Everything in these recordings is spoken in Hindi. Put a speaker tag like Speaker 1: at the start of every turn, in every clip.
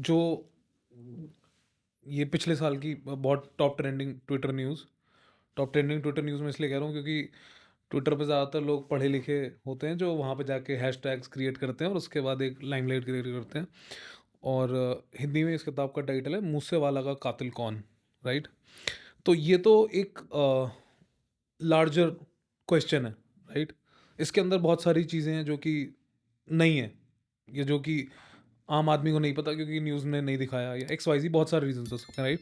Speaker 1: जो ये पिछले साल की बहुत टॉप ट्रेंडिंग ट्विटर न्यूज़ में इसलिए कह रहा हूँ क्योंकि ट्विटर पे ज़्यादातर लोग पढ़े लिखे होते हैं जो वहाँ पे जाके हैशटैग्स क्रिएट करते हैं और उसके बाद एक लाइमलाइट क्रिएट करते हैं। और हिंदी में इस किताब का टाइटल है मूसेवाला का कातिल कौन, राइट? तो ये तो एक लार्जर क्वेश्चन है, राइट? इसके अंदर बहुत सारी चीज़ें हैं जो कि नहीं है, ये जो कि आम आदमी को नहीं पता क्योंकि न्यूज़ ने नहीं दिखाया या एक्स वाई जी, बहुत सारे रीजंस हो सकते हैं, राइट?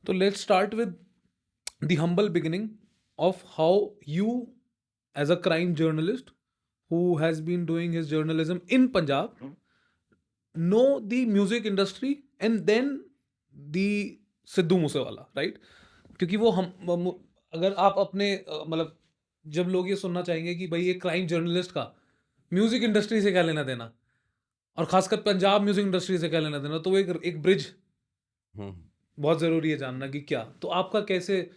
Speaker 1: तो let's start with the humble beginning of how you as a crime journalist who has been doing his journalism in Punjab know the music industry and then the Sidhu Moosewala, right? क्योंकि वो अगर आप अपने मतलब जब लोग ये सुनना चाहेंगे कि भाई एक क्राइम जर्नलिस्ट का म्यूजिक इंडस्ट्री से क्या लेना देना और खासकर पंजाब म्यूजिक इंडस्ट्री से क्या लेना देना, तो वो एक ब्रिज
Speaker 2: हम्म।
Speaker 1: बहुत ज़रूरी है जानना कि क्या, तो आपका कैसे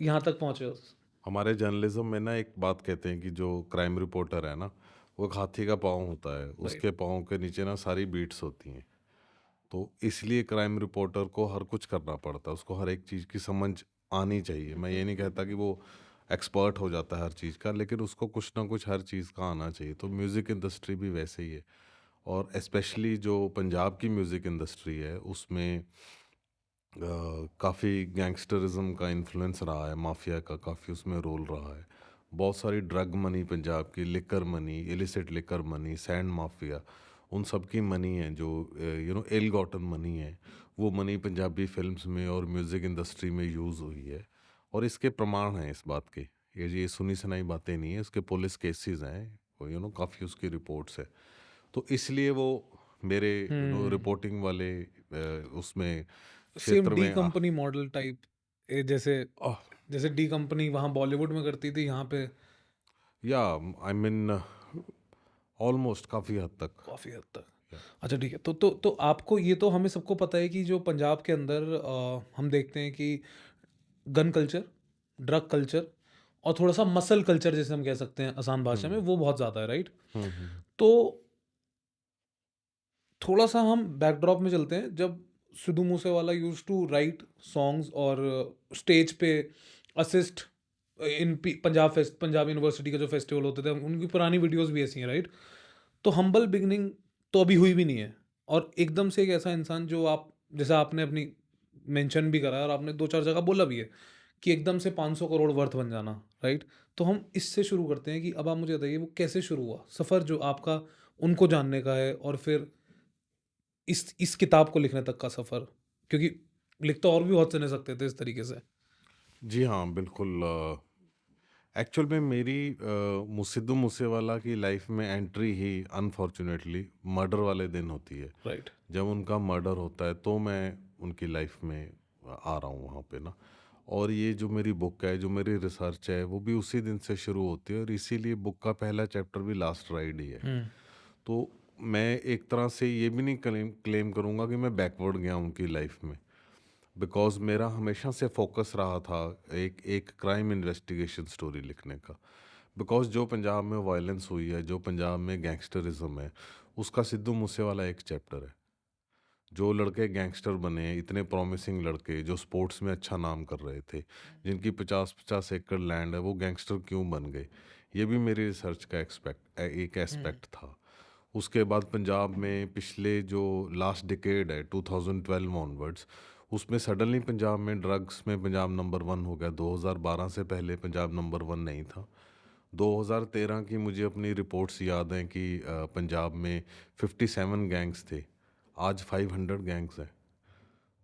Speaker 1: यहाँ तक पहुँचे हो?
Speaker 2: हमारे जर्नलिज्म में ना एक बात कहते हैं कि जो क्राइम रिपोर्टर है ना, वो एक हाथी का पाँव होता है,
Speaker 1: राइट।
Speaker 2: उसके पाँव के नीचे ना सारी बीट्स होती हैं। तो इसलिए क्राइम रिपोर्टर को हर कुछ करना पड़ता है, उसको हर एक चीज़ की समझ आनी चाहिए। मैं ये नहीं कहता कि वो एक्सपर्ट हो जाता है हर चीज़ का, लेकिन उसको कुछ ना कुछ हर चीज़ का आना चाहिए। तो म्यूज़िक इंडस्ट्री भी वैसे ही है, और स्पेशली जो पंजाब की म्यूज़िक इंडस्ट्री है उसमें काफ़ी गैंगस्टरिज्म का इन्फ्लुएंस रहा है, माफिया का काफ़ी उसमें रोल रहा है। बहुत सारी ड्रग मनी पंजाब की, liquor money, illicit liquor money, sand mafia, उन सब की मनी है जो इल गॉटन मनी है। वो मनी पंजाबी फिल्म्स में और म्यूज़िक इंडस्ट्री में यूज़ हुई है, और इसके प्रमाण हैं इस बात के। ये सुनी सुनाई बातें नहीं है, उसके पुलिस केसेस हैं, काफ़ी उसकी रिपोर्ट्स है। तो इसलिए वो मेरे रिपोर्टिंग वाले उसमें
Speaker 1: सेम
Speaker 2: क्षेत्र
Speaker 1: डी
Speaker 2: में
Speaker 1: कंपनी मॉडल टाइप, जैसे
Speaker 2: आह,
Speaker 1: जैसे डी कंपनी वहाँ बॉलीवुड में करती थी, यहाँ पे
Speaker 2: या आई मीन ऑलमोस्ट काफ़ी हद तक।
Speaker 1: काफ़ी हद तक।
Speaker 2: या
Speaker 1: अच्छा ठीक है, तो आपको ये तो हमें सबको पता है कि जो पंजाब के अंदर हम देखते हैं कि गन कल्चर, ड्रग कल्चर और थोड़ा-सा मसल कल्चर जिसे हम कह सकते हैं आसान भाषा में,
Speaker 2: हम्म
Speaker 1: वो बहुत ज़्यादा है, राइट?
Speaker 2: हम्म।
Speaker 1: तो थोड़ा-सा हम बैकड्रॉप में चलते हैं, जब Sidhu Moosewala used to write songs और स्टेज पे असिस्ट इन पंजाब यूनिवर्सिटी का जो फेस्टिवल होते थे, उनकी पुरानी वीडियोज़ भी ऐसी हैं, राइट? तो हम्बल बिगिनिंग तो अभी हुई भी नहीं है, और एकदम से एक ऐसा इंसान जो आप जैसे आपने अपनी मेंशन भी करा है और आपने 2-4 जगह बोला भी है कि एकदम से 500 करोड़ वर्थ बन जाना, राइट? तो हम इससे शुरू करते हैं कि अब आप मुझे बताइए वो कैसे शुरू हुआ? सफ़र जो आपका उनको जानने का है और फिर इस किताब को लिखने तक का सफ़र, क्योंकि लिख तो और भी बहुत से सकते थे इस तरीके से।
Speaker 2: जी हाँ, बिल्कुल। एक्चुअल में मेरी सिद्धू मूसेवाला की लाइफ में एंट्री ही अनफॉर्चुनेटली मर्डर वाले दिन होती है।
Speaker 1: राइट।
Speaker 2: जब उनका मर्डर होता है तो मैं उनकी लाइफ में आ रहा हूँ वहाँ पे ना। और ये जो मेरी बुक है, जो मेरी रिसर्च है, वो भी उसी दिन से शुरू होती है, और इसीलिए बुक का पहला चैप्टर भी लास्ट राइड ही है।
Speaker 1: हुँ।
Speaker 2: तो मैं एक तरह से ये भी नहीं क्लेम क्लेम करूँगा कि मैं बैकवर्ड गया उनकी लाइफ में, बिकॉज मेरा हमेशा से फोकस रहा था एक एक क्राइम इन्वेस्टिगेशन स्टोरी लिखने का। बिकॉज जो पंजाब में वायलेंस हुई है, जो पंजाब में गैंगस्टरिज्म है, उसका सिद्धू मूसेवाला एक चैप्टर है। जो लड़के गैंगस्टर बने हैं, इतने प्रॉमिसिंग लड़के जो स्पोर्ट्स में अच्छा नाम कर रहे थे, जिनकी 50-50 एकड़ लैंड है, वो गैंगस्टर क्यों बन गए, ये भी मेरी रिसर्च का एक
Speaker 1: हुँ।
Speaker 2: एस्पेक्ट था। उसके बाद पंजाब में पिछले जो लास्ट डिकेड है 2012 ऑनवर्ड्स, उसमें सडनली पंजाब में ड्रग्स में पंजाब नंबर 1 हो गया। 2012 से पहले पंजाब नंबर 1 नहीं था। 2013 की मुझे अपनी रिपोर्ट्स याद हैं कि पंजाब में 57 गैंग्स थे, आज 500 गैंग्स हैं।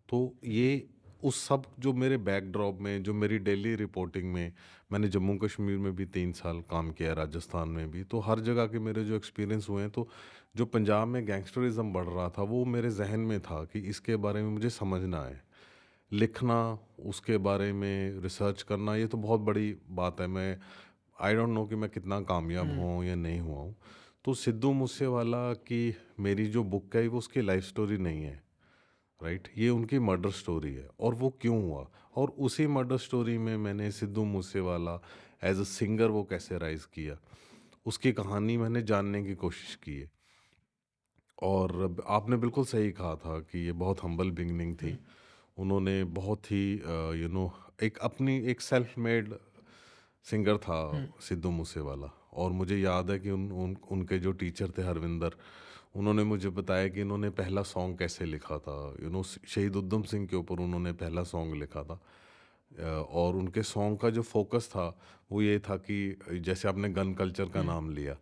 Speaker 2: तो ये उस सब जो मेरे बैकड्रॉप में, जो मेरी डेली रिपोर्टिंग में, मैंने जम्मू कश्मीर में भी 3 साल काम किया, राजस्थान में भी, तो हर जगह के मेरे जो एक्सपीरियंस हुए हैं, तो जो पंजाब में गैंगस्टरिज्म बढ़ रहा था वो मेरे जहन में था कि इसके बारे में मुझे समझना है, लिखना, उसके बारे में रिसर्च करना। ये तो बहुत बड़ी बात है। मैं आई डोंट नो कि मैं कितना कामयाब
Speaker 1: हुँ।
Speaker 2: हुआ हूँ या नहीं हुआ हूँ। तो सिद्धू मूसेवाला की मेरी जो बुक है वो उसकी लाइफ स्टोरी नहीं है, राइट? ये उनकी मर्डर स्टोरी है, और वो क्यों हुआ। और उसी मर्डर स्टोरी में मैंने Sidhu Moosewala as a singer वो कैसे राइज किया, उसकी कहानी मैंने जानने की कोशिश की है। और आपने बिल्कुल सही कहा था कि ये बहुत हम्बल बिगिनिंग थी।
Speaker 1: हुँ,
Speaker 2: उन्होंने बहुत ही एक अपनी एक सेल्फ मेड सिंगर था
Speaker 1: हुँ,
Speaker 2: सिद्धू मूसेवाला। और मुझे याद है कि उनके जो टीचर थे हरविंदर, उन्होंने मुझे बताया कि इन्होंने पहला सॉन्ग कैसे लिखा था। शहीद उधम सिंह के ऊपर उन्होंने पहला सॉन्ग लिखा था। और उनके सॉन्ग का जो फोकस था वो ये था कि जैसे आपने गन कल्चर का
Speaker 1: हुँ,
Speaker 2: नाम लिया,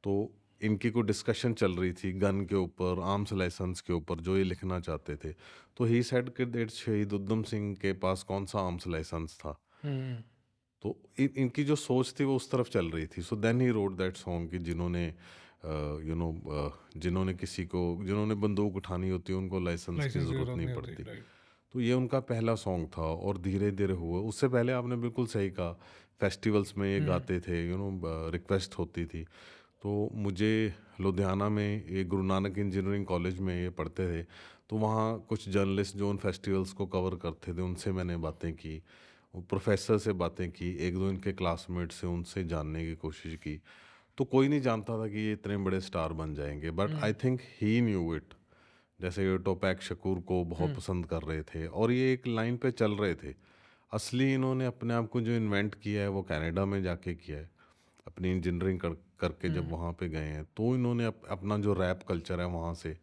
Speaker 2: तो इनकी कोई डिस्कशन चल रही थी गन के ऊपर, आर्म्स लाइसेंस के ऊपर जो ये लिखना चाहते थे। तो ही सेड कि दैट शहीद उधम सिंह के पास कौन सा आर्म्स लाइसेंस था।
Speaker 1: हुँ,
Speaker 2: तो इनकी जो सोच थी वो उस तरफ चल रही थी। So then he wrote that song कि जिन्होंने किसी को, जिन्होंने बंदूक उठानी होती है उनको लाइसेंस की
Speaker 1: लाइसेंस की
Speaker 2: ज़रूरत
Speaker 1: ज़रूरत
Speaker 2: नहीं
Speaker 1: नहीं होती,
Speaker 2: पड़ती।
Speaker 1: राइट।
Speaker 2: तो ये उनका पहला सॉन्ग था और धीरे धीरे हुआ। उससे पहले आपने बिल्कुल सही कहा, फेस्टिवल्स में ये
Speaker 1: हुँ,
Speaker 2: गाते थे, रिक्वेस्ट होती थी। तो मुझे लुधियाना में ये गुरु नानक इंजीनियरिंग कॉलेज में ये पढ़ते थे। तो वहाँ कुछ जर्नलिस्ट जो उन फेस्टिवल्स को कवर करते थे उनसे मैंने बातें की, वो प्रोफेसर से बातें की, एक दो इनके क्लासमेट से उनसे जानने की कोशिश की। तो कोई नहीं जानता था कि ये इतने बड़े स्टार बन जाएंगे, but
Speaker 1: hmm,
Speaker 2: I think he knew it. जैसे ये टोपैक शकूर को बहुत
Speaker 1: हुँ,
Speaker 2: पसंद कर रहे थे और ये एक लाइन पे चल रहे थे। असली इन्होंने अपने आप को जो इन्वेंट किया है वो कनाडा में जाके किया है। अपनी इंजीनियरिंग करके जब
Speaker 1: हुँ।
Speaker 2: वहाँ पे गए हैं तो इन्होंने अपना जो रैप कल्चर है वहाँ से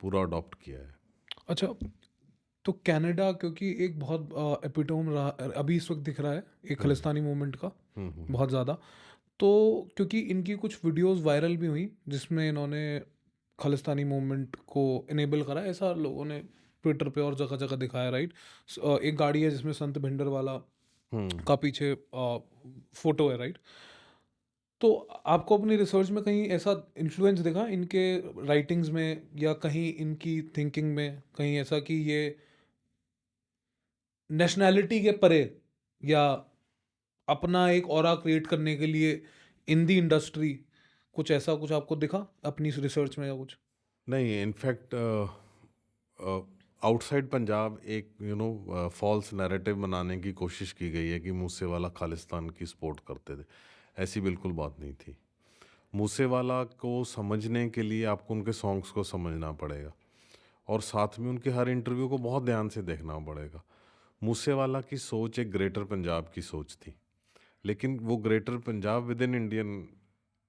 Speaker 2: पूरा अडॉप्ट किया है।
Speaker 1: अच्छा, तो कनाडा क्योंकि एक बहुत एपिटोम रहा अभी इस वक़्त दिख रहा है, एक
Speaker 2: हम्म
Speaker 1: खालिस्तानी मूवमेंट का,
Speaker 2: हम्म हम्म
Speaker 1: बहुत ज़्यादा। तो क्योंकि इनकी कुछ वीडियोज़ वायरल भी हुई, जिसमें इन्होंने खालिस्तानी मूवमेंट को इनेबल करा, ऐसा लोगों ने ट्विटर पे और जगह-जगह दिखाया, राइट? एक गाड़ी है जिसमें संत भिंडरवाला
Speaker 2: हम्म।
Speaker 1: का पीछे फ़ोटो है, राइट? तो आपको अपनी रिसर्च में कहीं ऐसा इन्फ्लुएंस दिखा इनके राइटिंग्स में या कहीं इनकी थिंकिंग में कहीं ऐसा कि ये नेशनैलिटी के परे या अपना एक ऑरा क्रिएट करने के लिए इन दी इंडस्ट्री कुछ ऐसा कुछ आपको दिखा अपनी इस रिसर्च में या कुछ?
Speaker 2: नहीं, इनफैक्ट आउटसाइड पंजाब एक फॉल्स नैरेटिव बनाने की कोशिश की गई है कि मूसेवाला खालिस्तान की सपोर्ट करते थे। ऐसी बिल्कुल बात नहीं थी। मूसेवाला को समझने के लिए आपको उनके सॉन्ग्स को समझना पड़ेगा और साथ में उनके हर इंटरव्यू को बहुत ध्यान से देखना पड़ेगा। मूसेवाला की सोच एक ग्रेटर पंजाब की सोच थी, लेकिन वो greater Punjab with in Indian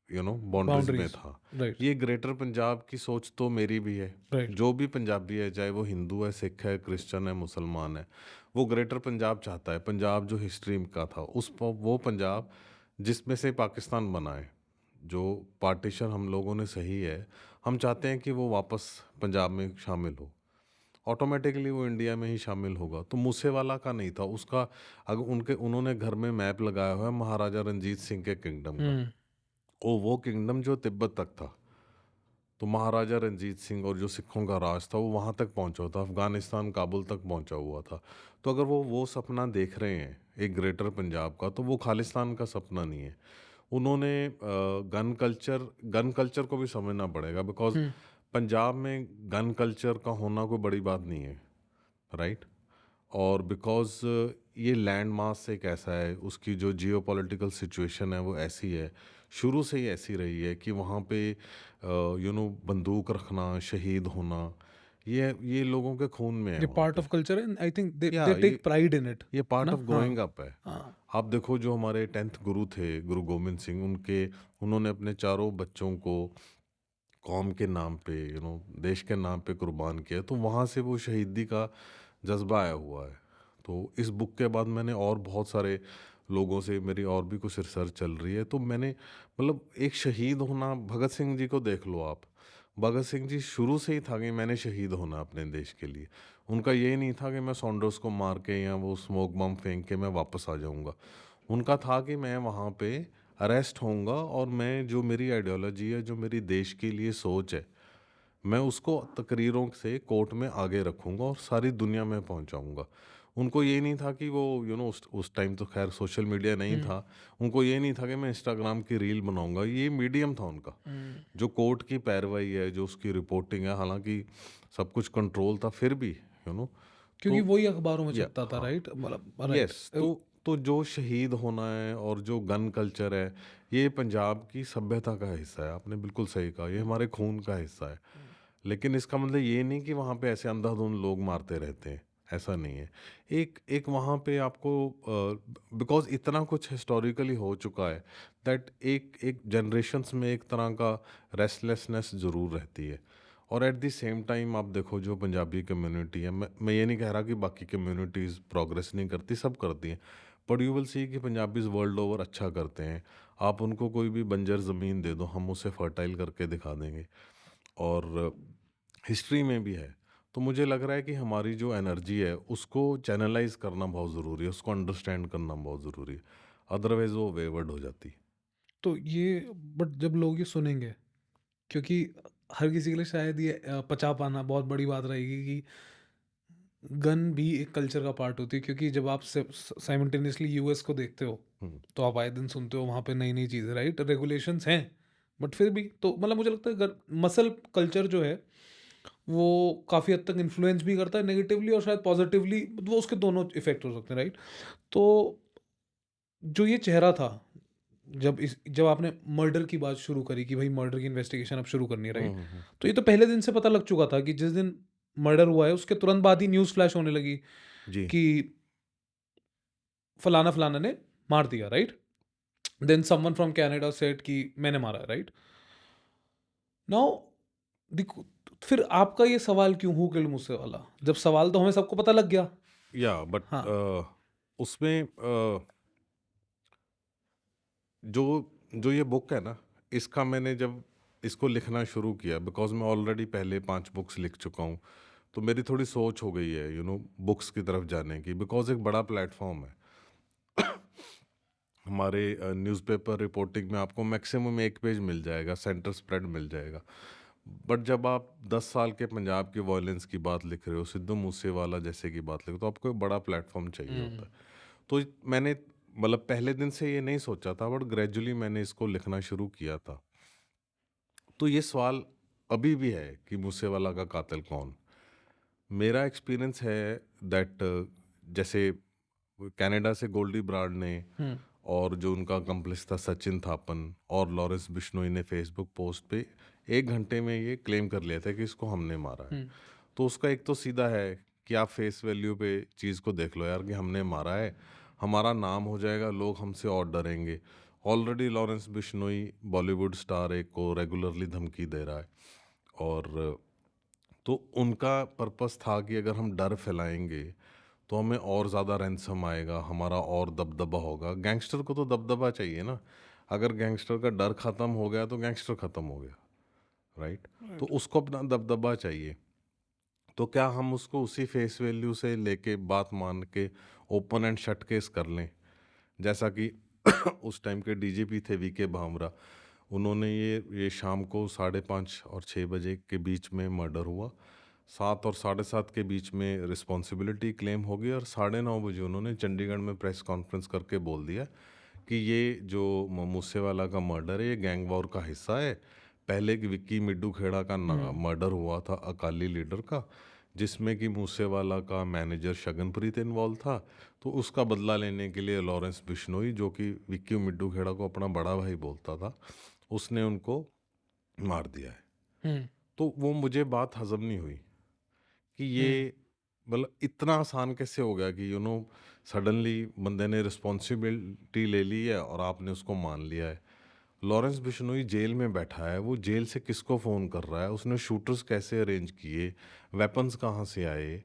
Speaker 2: boundaries में
Speaker 1: बाउंड्रीज,
Speaker 2: था।
Speaker 1: राइट,
Speaker 2: ये ग्रेटर पंजाब की सोच तो मेरी भी है।
Speaker 1: राइट।
Speaker 2: जो भी पंजाबी है, चाहे वो हिंदू है, सिख है, क्रिश्चियन है, मुसलमान है, वो ग्रेटर पंजाब चाहता है। पंजाब जो हिस्ट्री का था वो पंजाब जिसमें से पाकिस्तान बना है, जो पार्टीशन हम लोगों ने सही है, हम चाहते हैं कि वो वापस पंजाब में शामिल हो। ऑटोमेटिकली वो इंडिया में ही शामिल होगा। तो मूसेवाला का नहीं था उसका। अगर उन्होंने घर में मैप लगाया हुआ है महाराजा रंजीत सिंह के किंगडम का।
Speaker 1: हुँ,
Speaker 2: वो किंगडम जो तिब्बत तक था। तो महाराजा रंजीत सिंह और जो सिखों का राज था वो वहाँ तक पहुँचा था, अफ़गानिस्तान काबुल तक पहुँचा हुआ था। तो अगर वो सपना देख रहे हैं एक ग्रेटर पंजाब का, तो वो खालिस्तान का सपना नहीं है। उन्होंने गन कल्चर को भी समझना पड़ेगा, बिकॉज़
Speaker 1: हुँ,
Speaker 2: पंजाब में गन कल्चर का होना कोई बड़ी बात नहीं है, राइट? और बिकॉज़ ये लैंड मास एक ऐसा है, उसकी जो जियोपॉलिटिकल सिचुएशन है वो ऐसी है, शुरू से ही ऐसी रही है कि वहाँ पे बंदूक रखना, शहीद होना, ये लोगों के खून में है
Speaker 1: ये
Speaker 2: वहाँ
Speaker 1: पार्ट
Speaker 2: पे।
Speaker 1: Of culture and I think they
Speaker 2: या
Speaker 1: they take pride in it,
Speaker 2: ये
Speaker 1: है
Speaker 2: पार्ट
Speaker 1: ना?
Speaker 2: ऑफ
Speaker 1: हाँ,
Speaker 2: ग्रोइंग अप है।
Speaker 1: हाँ।
Speaker 2: आप देखो जो हमारे 10th गुरु थे, गुरु गोबिंद सिंह, उन्होंने अपने चारों बच्चों को कौम के नाम पे, देश के नाम पे कुर्बान किया। तो वहाँ से वो शहीदी का जज्बा आया हुआ है। तो इस बुक के बाद मैंने और बहुत सारे लोगों से, मेरी और भी कुछ रिसर्च चल रही है, तो मैंने मतलब एक शहीद होना, भगत सिंह जी को देख लो आप। भगत सिंह जी शुरू से ही था कि मैंने शहीद होना अपने देश के लिए। उनका ये नहीं था कि मैं सॉन्डर्स को मार के या वो स्मोक बम फेंक के मैं वापस आ जाऊंगा। उनका था कि मैं वहाँ पे अरेस्ट होऊंगा और मैं जो मेरी आइडियोलॉजी है, जो मेरी देश के लिए सोच है, मैं उसको तकरीरों से कोर्ट में आगे रखूंगा और सारी दुनिया में पहुंचाऊंगा। उनको ये नहीं था कि वो उस टाइम तो खैर सोशल मीडिया नहीं
Speaker 1: हुँ,
Speaker 2: था। उनको ये नहीं था कि मैं इंस्टाग्राम की रील बनाऊंगा। ये मीडियम था उनका।
Speaker 1: हुँ।
Speaker 2: जो कोर्ट की पैरवाई है, जो उसकी रिपोर्टिंग है, हालांकि सब कुछ कंट्रोल था, फिर भी यू नो
Speaker 1: क्योंकि
Speaker 2: तो
Speaker 1: वही अखबारों में
Speaker 2: या
Speaker 1: छपता था,
Speaker 2: हाँ,
Speaker 1: राइट? मतलब राइट।
Speaker 2: यस। तो जो शहीद होना है और जो गन कल्चर है, ये पंजाब की सभ्यता का हिस्सा है। आपने बिल्कुल सही कहा, ये हमारे खून का हिस्सा है। लेकिन इसका मतलब ये नहीं कि वहाँ पे ऐसे अंधाधुंध लोग मारते रहते हैं, ऐसा नहीं है। एक एक वहाँ पे आपको बिकॉज़ इतना कुछ हिस्टोरिकली हो चुका है दैट एक एक जनरेशन्स में एक तरह का रेस्टलेसनेस ज़रूर रहती है। और एट द सेम टाइम आप देखो जो पंजाबी कम्युनिटी है, मैं ये नहीं कह रहा कि बाकी कम्युनिटीज़ प्रोग्रेस नहीं करती, सब करती हैं। बट यू विल सी कि पंजाबीज़ वर्ल्ड ओवर अच्छा करते हैं। आप उनको कोई भी बंजर ज़मीन दे दो, हम उसे फर्टाइल करके दिखा देंगे। और हिस्ट्री में भी है। तो मुझे लग रहा है कि हमारी जो एनर्जी है उसको चैनलाइज़ करना बहुत ज़रूरी है, उसको अंडरस्टैंड करना बहुत ज़रूरी है। अदरवाइज़ वो वेवर्ड हो जाती है।
Speaker 1: तो ये बट जब लोग ये सुनेंगे, क्योंकि हर किसी के लिए शायद ये पचा पाना बहुत बड़ी बात रहेगी कि गन भी एक कल्चर का पार्ट होती है, क्योंकि जब आप साइमल्टेनियसली यूएस को देखते हो
Speaker 2: हुँ।
Speaker 1: तो आप आए दिन सुनते हो वहाँ पे नई नई चीज़ें, राइट, रेगुलेशंस हैं, बट फिर भी तो मतलब मुझे लगता है मसल कल्चर जो है वो काफ़ी हद तक इन्फ्लुएंस भी करता है नेगेटिवली और शायद पॉजिटिवली, वो उसके दोनों इफेक्ट हो सकते हैं, राइट। तो जो ये चेहरा था, जब आपने मर्डर की बात शुरू करी कि भाई मर्डर की इन्वेस्टिगेशन अब शुरू करनी है,
Speaker 2: हुँ,
Speaker 1: राइट,
Speaker 2: हुँ, हुँ।
Speaker 1: तो ये तो पहले दिन से पता लग चुका था कि जिस दिन मर्डर हुआ है उसके तुरंत बाद ही न्यूज़ फ्लैश होने लगी
Speaker 2: जी।
Speaker 1: कि फलाना फलाना ने मार दिया, right. Then someone from Canada said कि मैंने मारा है, राइट। नाउ देखो, फिर आपका ये सवाल क्यों हु किल्ड मूसे वाला, जब सवाल तो हमें सबको पता लग गया।
Speaker 2: या बट
Speaker 1: हाँ।
Speaker 2: उसमें जो जो ये बुक है ना, इसका मैंने जब इसको लिखना शुरू किया, बिकॉज़ मैं ऑलरेडी पहले 5 बुक्स लिख चुका हूँ, तो मेरी थोड़ी सोच हो गई है बुक्स की तरफ जाने की, बिकॉज़ एक बड़ा प्लेटफ़ॉर्म है। हमारे न्यूज़पेपर रिपोर्टिंग में आपको मैक्सिमम 1 पेज मिल जाएगा, सेंटर स्प्रेड मिल जाएगा। बट जब आप 10 साल के पंजाब की वॉयलेंस की बात लिख रहे हो, सिद्धू मूसेवाला जैसे की बात लिख रहे हो, तो आपको एक बड़ा प्लेटफ़ॉर्म चाहिए होता
Speaker 1: हुँ।
Speaker 2: है। तो मैंने मतलब पहले दिन से ये नहीं सोचा था, बट ग्रेजुअली मैंने इसको लिखना शुरू किया था। तो ये सवाल अभी भी है कि मूसेवाला का कातिल कौन? मेरा एक्सपीरियंस है दैट जैसे कनाडा से गोल्डी ब्राड ने
Speaker 1: हुँ।
Speaker 2: और जो उनका अकम्प्लिस था सचिन थापन और लॉरेंस बिश्नोई ने फेसबुक पोस्ट पे 1 घंटे में ये क्लेम कर लिया था कि इसको हमने मारा है।
Speaker 1: हुँ।
Speaker 2: तो उसका एक तो सीधा है कि आप फेस वैल्यू पे चीज़ को देख लो यार कि हमने मारा है, हमारा नाम हो जाएगा, लोग हमसे और डरेंगे। ऑलरेडी लॉरेंस बिश्नोई बॉलीवुड स्टार एक को रेगुलरली धमकी दे रहा है। और तो उनका पर्पस था कि अगर हम डर फैलाएंगे तो हमें और ज़्यादा रैंसम आएगा, हमारा और दबदबा होगा। गैंगस्टर को तो दबदबा चाहिए ना, अगर गैंगस्टर का डर ख़त्म हो गया तो गैंगस्टर ख़त्म हो गया, राइट। तो
Speaker 1: राइट।
Speaker 2: उसको अपना दबदबा चाहिए। तो क्या हम उसको उसी फेस वैल्यू से लेके बात मान के ओपन एंड शट केस कर लें, जैसा कि उस टाइम के डीजीपी थे वीके भावरा, उन्होंने ये शाम को 5:30 और 6 बजे के बीच में मर्डर हुआ, 7 और 7:30 के बीच में रिस्पॉन्सिबिलिटी क्लेम होगी, और 9:30 बजे उन्होंने चंडीगढ़ में प्रेस कॉन्फ्रेंस करके बोल दिया कि ये जो मूसेवाला का मर्डर है ये गैंग वॉर का हिस्सा है। पहले एक विक्की मिड्डू खेड़ा का
Speaker 1: हुँ।
Speaker 2: मर्डर हुआ था अकाली लीडर का, जिसमें कि मूसेवाला का मैनेजर शगनप्रीत इन्वॉल्व था। तो उसका बदला लेने के लिए लॉरेंस बिश्नोई, जो कि विक्की मिड्डू खेड़ा को अपना बड़ा भाई बोलता था, उसने उनको मार दिया है।
Speaker 1: हुँ।
Speaker 2: तो वो मुझे बात हज़म नहीं हुई कि ये
Speaker 1: हुँ।
Speaker 2: मतलब इतना आसान कैसे हो गया कि सडनली बंदे ने रिस्पॉन्सिबिलिटी ले ली है और आपने उसको मान लिया है। लॉरेंस बिश्नोई जेल में बैठा है, वो जेल से किसको फ़ोन कर रहा है, उसने शूटर्स कैसे अरेंज किए, वेपन्स कहाँ से आए,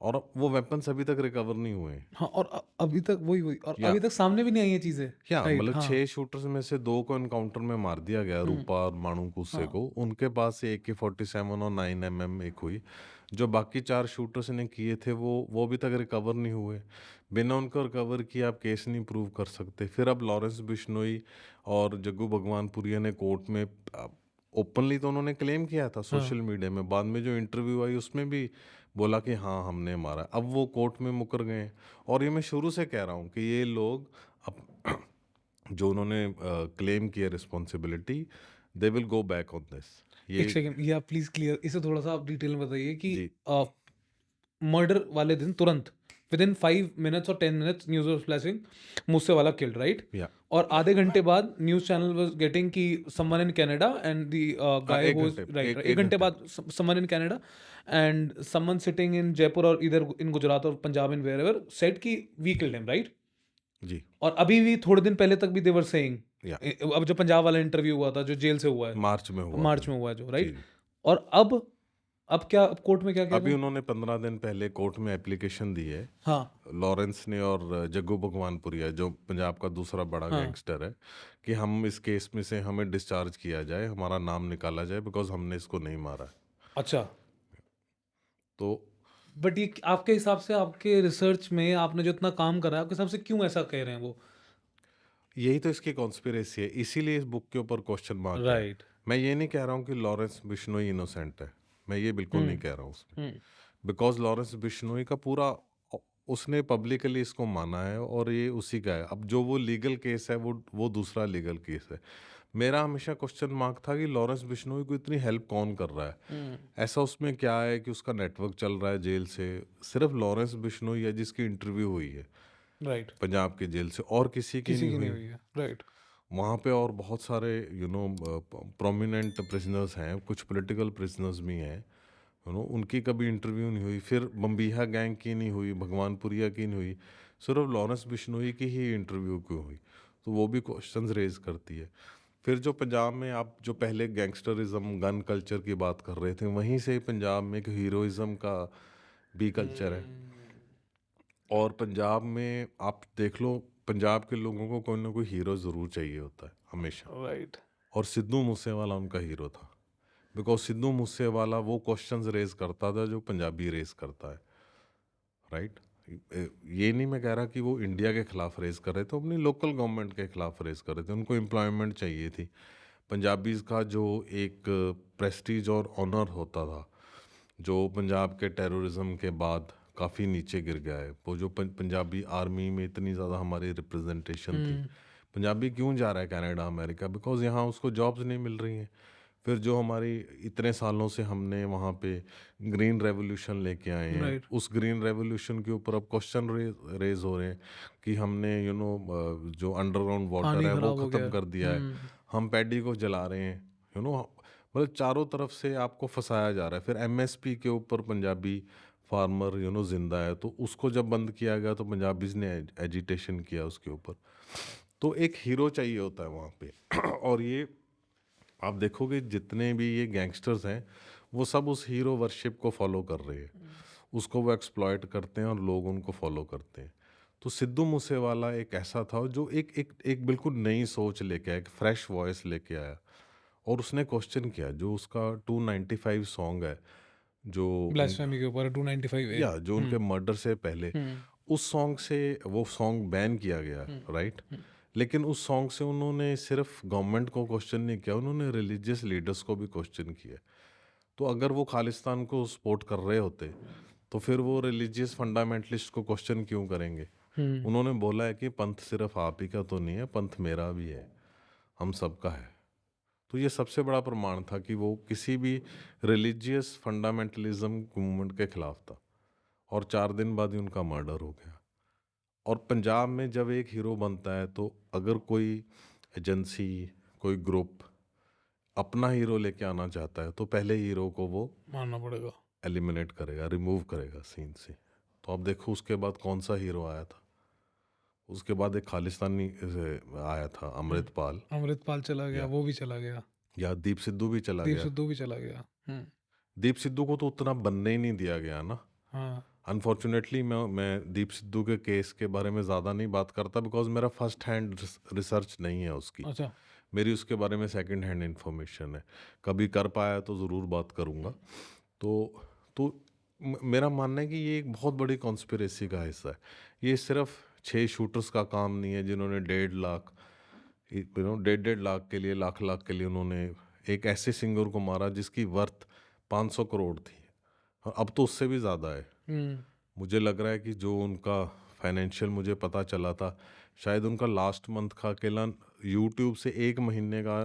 Speaker 2: और वो वेपन्स अभी तक रिकवर नहीं हुए हैं।
Speaker 1: हाँ, और अभी तक वही और
Speaker 2: या
Speaker 1: अभी तक सामने भी नहीं आई ये चीज़ें।
Speaker 2: या
Speaker 1: राइट,
Speaker 2: मतलब
Speaker 1: हाँ।
Speaker 2: 6 शूटर्स में से 2 को एनकाउंटर में मार दिया गया,
Speaker 1: हुँ।
Speaker 2: रूपा और माणू गुस्से
Speaker 1: हाँ।
Speaker 2: को। उनके पास से AK-47 और 9mm एक हुई। जो बाकी 4 शूटर्स ने किए थे वो अभी तक रिकवर नहीं हुए। बिना उनको रिकवर किए आप केस नहीं प्रूव कर सकते। फिर अब लॉरेंस बिश्नोई और जग्गू भगवानपुरिया ने कोर्ट में ओपनली तो उन्होंने क्लेम किया था
Speaker 1: हाँ।
Speaker 2: सोशल मीडिया में, बाद में जो इंटरव्यू आई उसमें भी बोला कि हाँ हमने मारा। अब वो कोर्ट में मुकर गए हैं। और ये मैं शुरू से कह रहा हूँ कि ये लोग अब जो उन्होंने क्लेम किया responsibility, they will go back on this. ये
Speaker 1: एक सेकंड, ये आप प्लीज़ क्लियर इसे थोड़ा-सा आप डिटेल में बताइए कि
Speaker 2: जी।
Speaker 1: मर्डर वाले दिन तुरंत विदिन 5 मिनट्स और 10 minutes news was flashing, Moosewala killed, right?
Speaker 2: या
Speaker 1: और आधे घंटे बाद न्यूज़ चैनल वाज गेटिंग कि someone in Canada and the guy
Speaker 2: एक
Speaker 1: हु वाज
Speaker 2: घंटे
Speaker 1: राइट,
Speaker 2: एक
Speaker 1: 1
Speaker 2: एक
Speaker 1: घंटे
Speaker 2: घंटे
Speaker 1: बाद someone in Canada and someone sitting in Jaipur और इधर इन गुजरात और पंजाब इन वेयरएवर सेड कि वी किल्ड हिम, राइट?
Speaker 2: जी
Speaker 1: और अभी भी थोड़े दिन पहले तक भी दे वर सेइंग,
Speaker 2: या
Speaker 1: अब जो पंजाब वाला इंटरव्यू हुआ था जो जेल से हुआ है,
Speaker 2: मार्च में हुआ था
Speaker 1: मार्च
Speaker 2: जो।
Speaker 1: में हुआ है जो,
Speaker 2: जी
Speaker 1: राइट?
Speaker 2: जी।
Speaker 1: और अब क्या, अब कोर्ट में क्या कह रहे
Speaker 2: अभी
Speaker 1: हैं?
Speaker 2: उन्होंने 15 दिन पहले कोर्ट में एप्लीकेशन दी है,
Speaker 1: हाँ,
Speaker 2: लॉरेंस ने और जग्गू भगवानपुरिया जो पंजाब का दूसरा बड़ा
Speaker 1: हाँ,
Speaker 2: गैंगस्टर है, कि हम इस केस में से हमें डिस्चार्ज किया जाए, हमारा नाम निकाला जाए, बिकॉज हमने इसको नहीं मारा है।
Speaker 1: अच्छा।
Speaker 2: तो
Speaker 1: बट ये आपके हिसाब से, आपके रिसर्च में आपने जो इतना काम करा है, आपके हिसाब से क्यों ऐसा कह रहे हैं वो?
Speaker 2: यही तो इसकी कॉन्स्पिरेसी है, इसीलिए इस बुक के ऊपर क्वेश्चन मार्क है।
Speaker 1: राइट।
Speaker 2: मैं ये नहीं कह रहा हूँ कि लॉरेंस बिश्नोई इनोसेंट है, मैं ये बिल्कुल नहीं
Speaker 1: हुँ,
Speaker 2: कह रहा हूँ उसमें,
Speaker 1: हुँ,
Speaker 2: बिकॉज लॉरेंस बिश्नोई का पूरा उसने पब्लिकली इसको माना है और ये उसी का है। अब जो वो लीगल केस है वो दूसरा लीगल केस है। मेरा हमेशा क्वेश्चन मार्क था कि लॉरेंस बिश्नोई को इतनी हेल्प कौन कर रहा है,
Speaker 1: हुँ,
Speaker 2: ऐसा उसमें क्या है कि उसका नेटवर्क चल रहा है जेल से। सिर्फ लॉरेंस बिश्नोई है जिसकी इंटरव्यू हुई है
Speaker 1: राइट।
Speaker 2: पंजाब के जेल से, और किसी की
Speaker 1: किसी
Speaker 2: नहीं
Speaker 1: की नहीं
Speaker 2: हुई।
Speaker 1: हुई है, राइट।
Speaker 2: वहाँ पे और बहुत सारे प्रोमिनेंट प्रिजनर्स हैं, कुछ पॉलिटिकल प्रिजनर्स भी हैं, उनकी कभी इंटरव्यू नहीं हुई। फिर बम्बीहा गैंग की नहीं हुई, भगवानपुरिया की नहीं हुई, सिर्फ लॉरेंस बिश्नोई की ही इंटरव्यू क्यों हुई? तो वो भी क्वेश्चंस रेज करती है। फिर जो पंजाब में आप जो पहले गैंगस्टरिज्म गन कल्चर की बात कर रहे थे, वहीं से ही पंजाब में एक हीरोइज्म का भी कल्चर है।
Speaker 1: हुँ,
Speaker 2: और पंजाब में आप देख लो, पंजाब के लोगों को कोई ना कोई हीरो ज़रूर चाहिए होता है हमेशा,
Speaker 1: राइट।
Speaker 2: और सिद्धू मूसेवाला उनका हीरो था। बिकॉज सिद्धू मूसेवाला वो क्वेश्चंस रेज करता था जो पंजाबी रेज करता है, राइट? ये नहीं मैं कह रहा कि वो इंडिया के खिलाफ रेज कर रहे थे, अपनी लोकल गवर्नमेंट के खिलाफ रेज कर रहे थे, उनको एम्प्लॉयमेंट चाहिए थी। पंजाबीज का जो एक प्रेस्टीज और ऑनर होता था, जो पंजाब के टेररिज्म के बाद काफ़ी नीचे गिर गया है, वो जो पंजाबी आर्मी में इतनी ज़्यादा हमारी रिप्रेजेंटेशन थी।
Speaker 1: हुँ,
Speaker 2: पंजाबी क्यों जा रहा है कनाडा अमेरिका? बिकॉज यहाँ उसको जॉब्स नहीं मिल रही हैं। फिर जो हमारी इतने सालों से हमने वहाँ पे ग्रीन रेवोल्यूशन लेके आए हैं,
Speaker 1: राइट।
Speaker 2: उस ग्रीन रेवोल्यूशन के ऊपर अब क्वेश्चन रेज हो रहे हैं कि हमने जो अंडरग्राउंड वाटर
Speaker 1: पानी
Speaker 2: है वो
Speaker 1: खराब हो गया
Speaker 2: ख़त्म
Speaker 1: है।
Speaker 2: कर दिया है,
Speaker 1: हुँ,
Speaker 2: हम पैडी को जला रहे हैं, मतलब चारों तरफ से आपको फंसाया जा रहा है। फिर एमएसपी के ऊपर पंजाबी फार्मर जिंदा है, तो उसको जब बंद किया गया तो पंजाबीज ने एजिटेशन किया उसके ऊपर। तो एक हीरो चाहिए होता है वहाँ पे और ये आप देखोगे जितने भी ये गैंगस्टर्स हैं, वो सब उस हीरो वर्शिप को फॉलो कर रहे हैं, उसको वो एक्सप्लॉयट करते हैं और लोग उनको फॉलो करते हैं। तो सिद्धू मूसेवाला एक ऐसा था जो एक एक एक बिल्कुल नई सोच लेके आया, एक फ्रेश वॉइस लेके आया, और उसने क्वेश्चन किया जो उसका 295 सॉन्ग है, जो
Speaker 1: ब्लास्फेमी के ऊपर 295 ए।
Speaker 2: या जो
Speaker 1: हुँ,
Speaker 2: उनके मर्डर से पहले,
Speaker 1: हुँ,
Speaker 2: उस सॉन्ग से वो सॉन्ग बैन किया गया,
Speaker 1: हुँ,
Speaker 2: राइट?
Speaker 1: हुँ,
Speaker 2: लेकिन उस सॉन्ग से उन्होंने सिर्फ गवर्नमेंट को क्वेश्चन नहीं किया, उन्होंने रिलीजियस लीडर्स को भी क्वेश्चन किया। तो अगर वो खालिस्तान को सपोर्ट कर रहे होते, तो फिर वो रिलीजियस फंडामेंटलिस्ट को क्वेश्चन क्यों करेंगे?
Speaker 1: हुँ,
Speaker 2: उन्होंने बोला है कि पंथ सिर्फ आप ही का तो नहीं है, पंथ मेरा भी है, हम सबका है। तो ये सबसे बड़ा प्रमाण था कि वो किसी भी रिलीजियस फंडामेंटलिज्म मूवमेंट के खिलाफ था, और 4 दिन बाद ही उनका मर्डर हो गया। और पंजाब में जब एक हीरो बनता है, तो अगर कोई एजेंसी, कोई ग्रुप अपना हीरो लेके आना चाहता है, तो पहले हीरो को वो
Speaker 1: मानना पड़ेगा।
Speaker 2: एलिमिनेट करेगा, रिमूव करेगा सीन से। तो अब देखो उसके बाद कौन सा हीरो आया था। उसके बाद एक खालिस्तानी आया था,
Speaker 1: हुँ,
Speaker 2: अमृतपाल,
Speaker 1: अमृतपाल चला गया,
Speaker 2: या
Speaker 1: वो भी चला गया,
Speaker 2: या दीप सिद्धू भी चला
Speaker 1: दीप
Speaker 2: गया।
Speaker 1: सिद्धू भी चला गया। हुँ,
Speaker 2: दीप सिद्धू को तो उतना बनने ही नहीं दिया गया ना।
Speaker 1: हाँ,
Speaker 2: अनफॉर्चुनेटली मैं दीप सिद्धू के केस के बारे में ज़्यादा नहीं बात करता, बिकॉज मेरा फर्स्ट हैंड रिसर्च नहीं है उसकी,
Speaker 1: अच्छा।
Speaker 2: मेरी उसके बारे में सेकंड हैंड इन्फॉर्मेशन है। कभी कर पाया तो ज़रूर बात करूँगा। तो मेरा मानना है कि ये एक बहुत बड़ी कॉन्स्पिरेसी का हिस्सा है। ये सिर्फ 6 शूटर्स का काम नहीं है जिन्होंने 1.5 लाख, 1.5 लाख के लिए, लाख लाख के लिए उन्होंने एक ऐसे सिंगर को मारा जिसकी वर्थ 500 करोड़ थी, और अब तो उससे भी ज़्यादा है।
Speaker 1: हुँ,
Speaker 2: मुझे लग रहा है कि जो उनका फाइनेंशियल मुझे पता चला था, शायद उनका लास्ट मंथ का अकेला यूट्यूब से 1 महीने का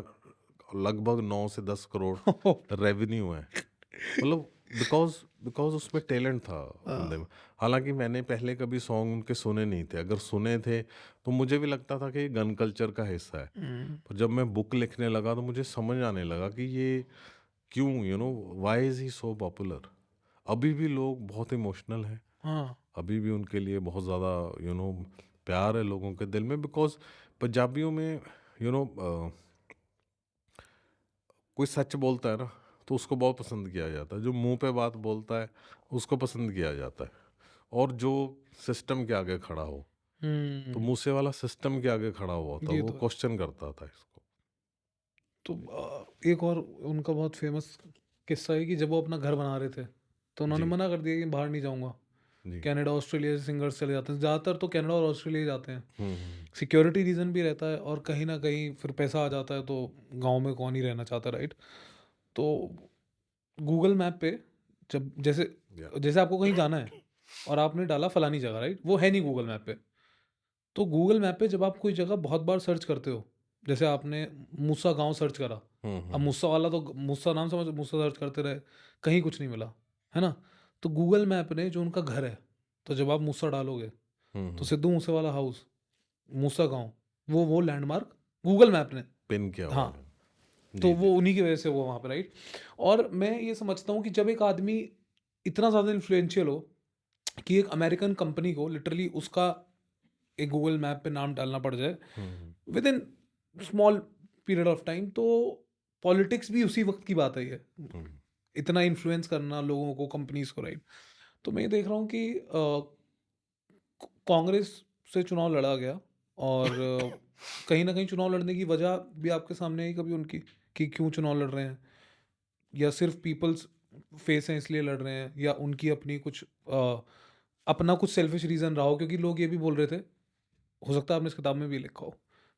Speaker 2: लगभग 9 से 10 करोड़ रेवेन्यू है। मतलब बिकॉज़ बिकॉज़ उसमें टैलेंट था बंदे
Speaker 1: हाँ।
Speaker 2: में। हालाँकि मैंने पहले कभी सॉन्ग उनके सुने नहीं थे, अगर सुने थे तो मुझे भी लगता था कि ये गन कल्चर का हिस्सा है।
Speaker 1: हुँ।
Speaker 2: पर जब मैं बुक लिखने लगा तो मुझे समझ आने लगा कि ये क्यों, why is he so popular? अभी भी लोग बहुत इमोशनल हैं,
Speaker 1: हाँ।
Speaker 2: अभी भी उनके लिए बहुत ज़्यादा प्यार है लोगों के दिल में, बिकॉज़ पंजाबियों में यू नो अ, कोई सच बोलता है ना, तो उसको बहुत पसंद किया जाता है। जो मुँह पे बात बोलता है, उसको पसंद किया जाता है। और जो सिस्टम के आगे खड़ा हो, तो
Speaker 1: हुँ।
Speaker 2: मूसेवाला सिस्टम के आगे खड़ा हुआ था,
Speaker 1: ये
Speaker 2: वो
Speaker 1: तो है।
Speaker 2: क्वेश्चन करता था इसको।
Speaker 1: तो एक और उनका बहुत फ़ेमस किस्सा है कि जब वो अपना घर बना रहे थे, तो उन्होंने
Speaker 2: जी,
Speaker 1: मना कर दिया कि बाहर नहीं जाऊँगा।
Speaker 2: जी।
Speaker 1: कनाडा, ऑस्ट्रेलिया से सिंगर्स चले जाते हैं। ज़्यादातर तो कनाडा और ऑस्ट्रेलिया ही जाते हैं।
Speaker 2: हुँ, हुँ।
Speaker 1: सिक्योरिटी रीज़न भी रहता है और कहीं न कहीं फिर पैसा आ जाता है तो गाँव में कौन ही रहना चाहता, राइट? तो गूगल मैप पे जब जैसे
Speaker 2: या
Speaker 1: जैसे आपको कहीं जाना है और आपने डाला फलानी जगह, राइट? वो है नहीं गूगल मैप पे। तो गूगल मैप पे जब आप कोई जगह बहुत बार सर्च करते हो, जैसे आपने मूसा गाँव सर्च करा,
Speaker 2: हुँ,
Speaker 1: अब
Speaker 2: हुँ,
Speaker 1: मूसा वाला तो मूसा नाम समझ मूसा सर्च करते रहे, कहीं कुछ नहीं मिला, है ना? तो गूगल मैप ने जो उनका घर है, तो जब आप मूसा डालोगे,
Speaker 2: हुँ,
Speaker 1: तो
Speaker 2: हुँ।
Speaker 1: सिद्धू मूसेवाला हाउस, मूसा गाँव, वो लैंडमार्क गूगल मैप ने,
Speaker 2: पिन किया हुआ
Speaker 1: हाँ,
Speaker 2: है।
Speaker 1: तो
Speaker 2: जी,
Speaker 1: वो
Speaker 2: जी।
Speaker 1: उन्हीं की वजह से वो वहाँ पे, राइट? और मैं ये समझता हूँ कि जब एक आदमी इतना ज़्यादा इन्फ्लुएंशियल हो कि एक अमेरिकन कंपनी को लिटरली उसका एक गूगल मैप पे नाम डालना पड़ जाए
Speaker 2: hmm, hmm,
Speaker 1: within small period of time, तो पॉलिटिक्स भी उसी वक्त की बात आई है।
Speaker 2: हुँ।
Speaker 1: इतना इन्फ्लुएंस करना लोगों को, कंपनीज को, राइट? तो मैं ये देख रहा हूँ कि कांग्रेस से चुनाव लड़ा गया और कहीं ना कहीं चुनाव लड़ने की वजह भी आपके सामने आई कभी उनकी, कि क्यों चुनाव लड़ रहे हैं, या सिर्फ पीपल्स फेस हैं इसलिए लड़ रहे हैं, या उनकी अपनी कुछ अपना कुछ सेल्फिश रीज़न रहा हो, क्योंकि लोग ये भी बोल रहे थे, हो सकता है आपने इस किताब में भी लिखा हो,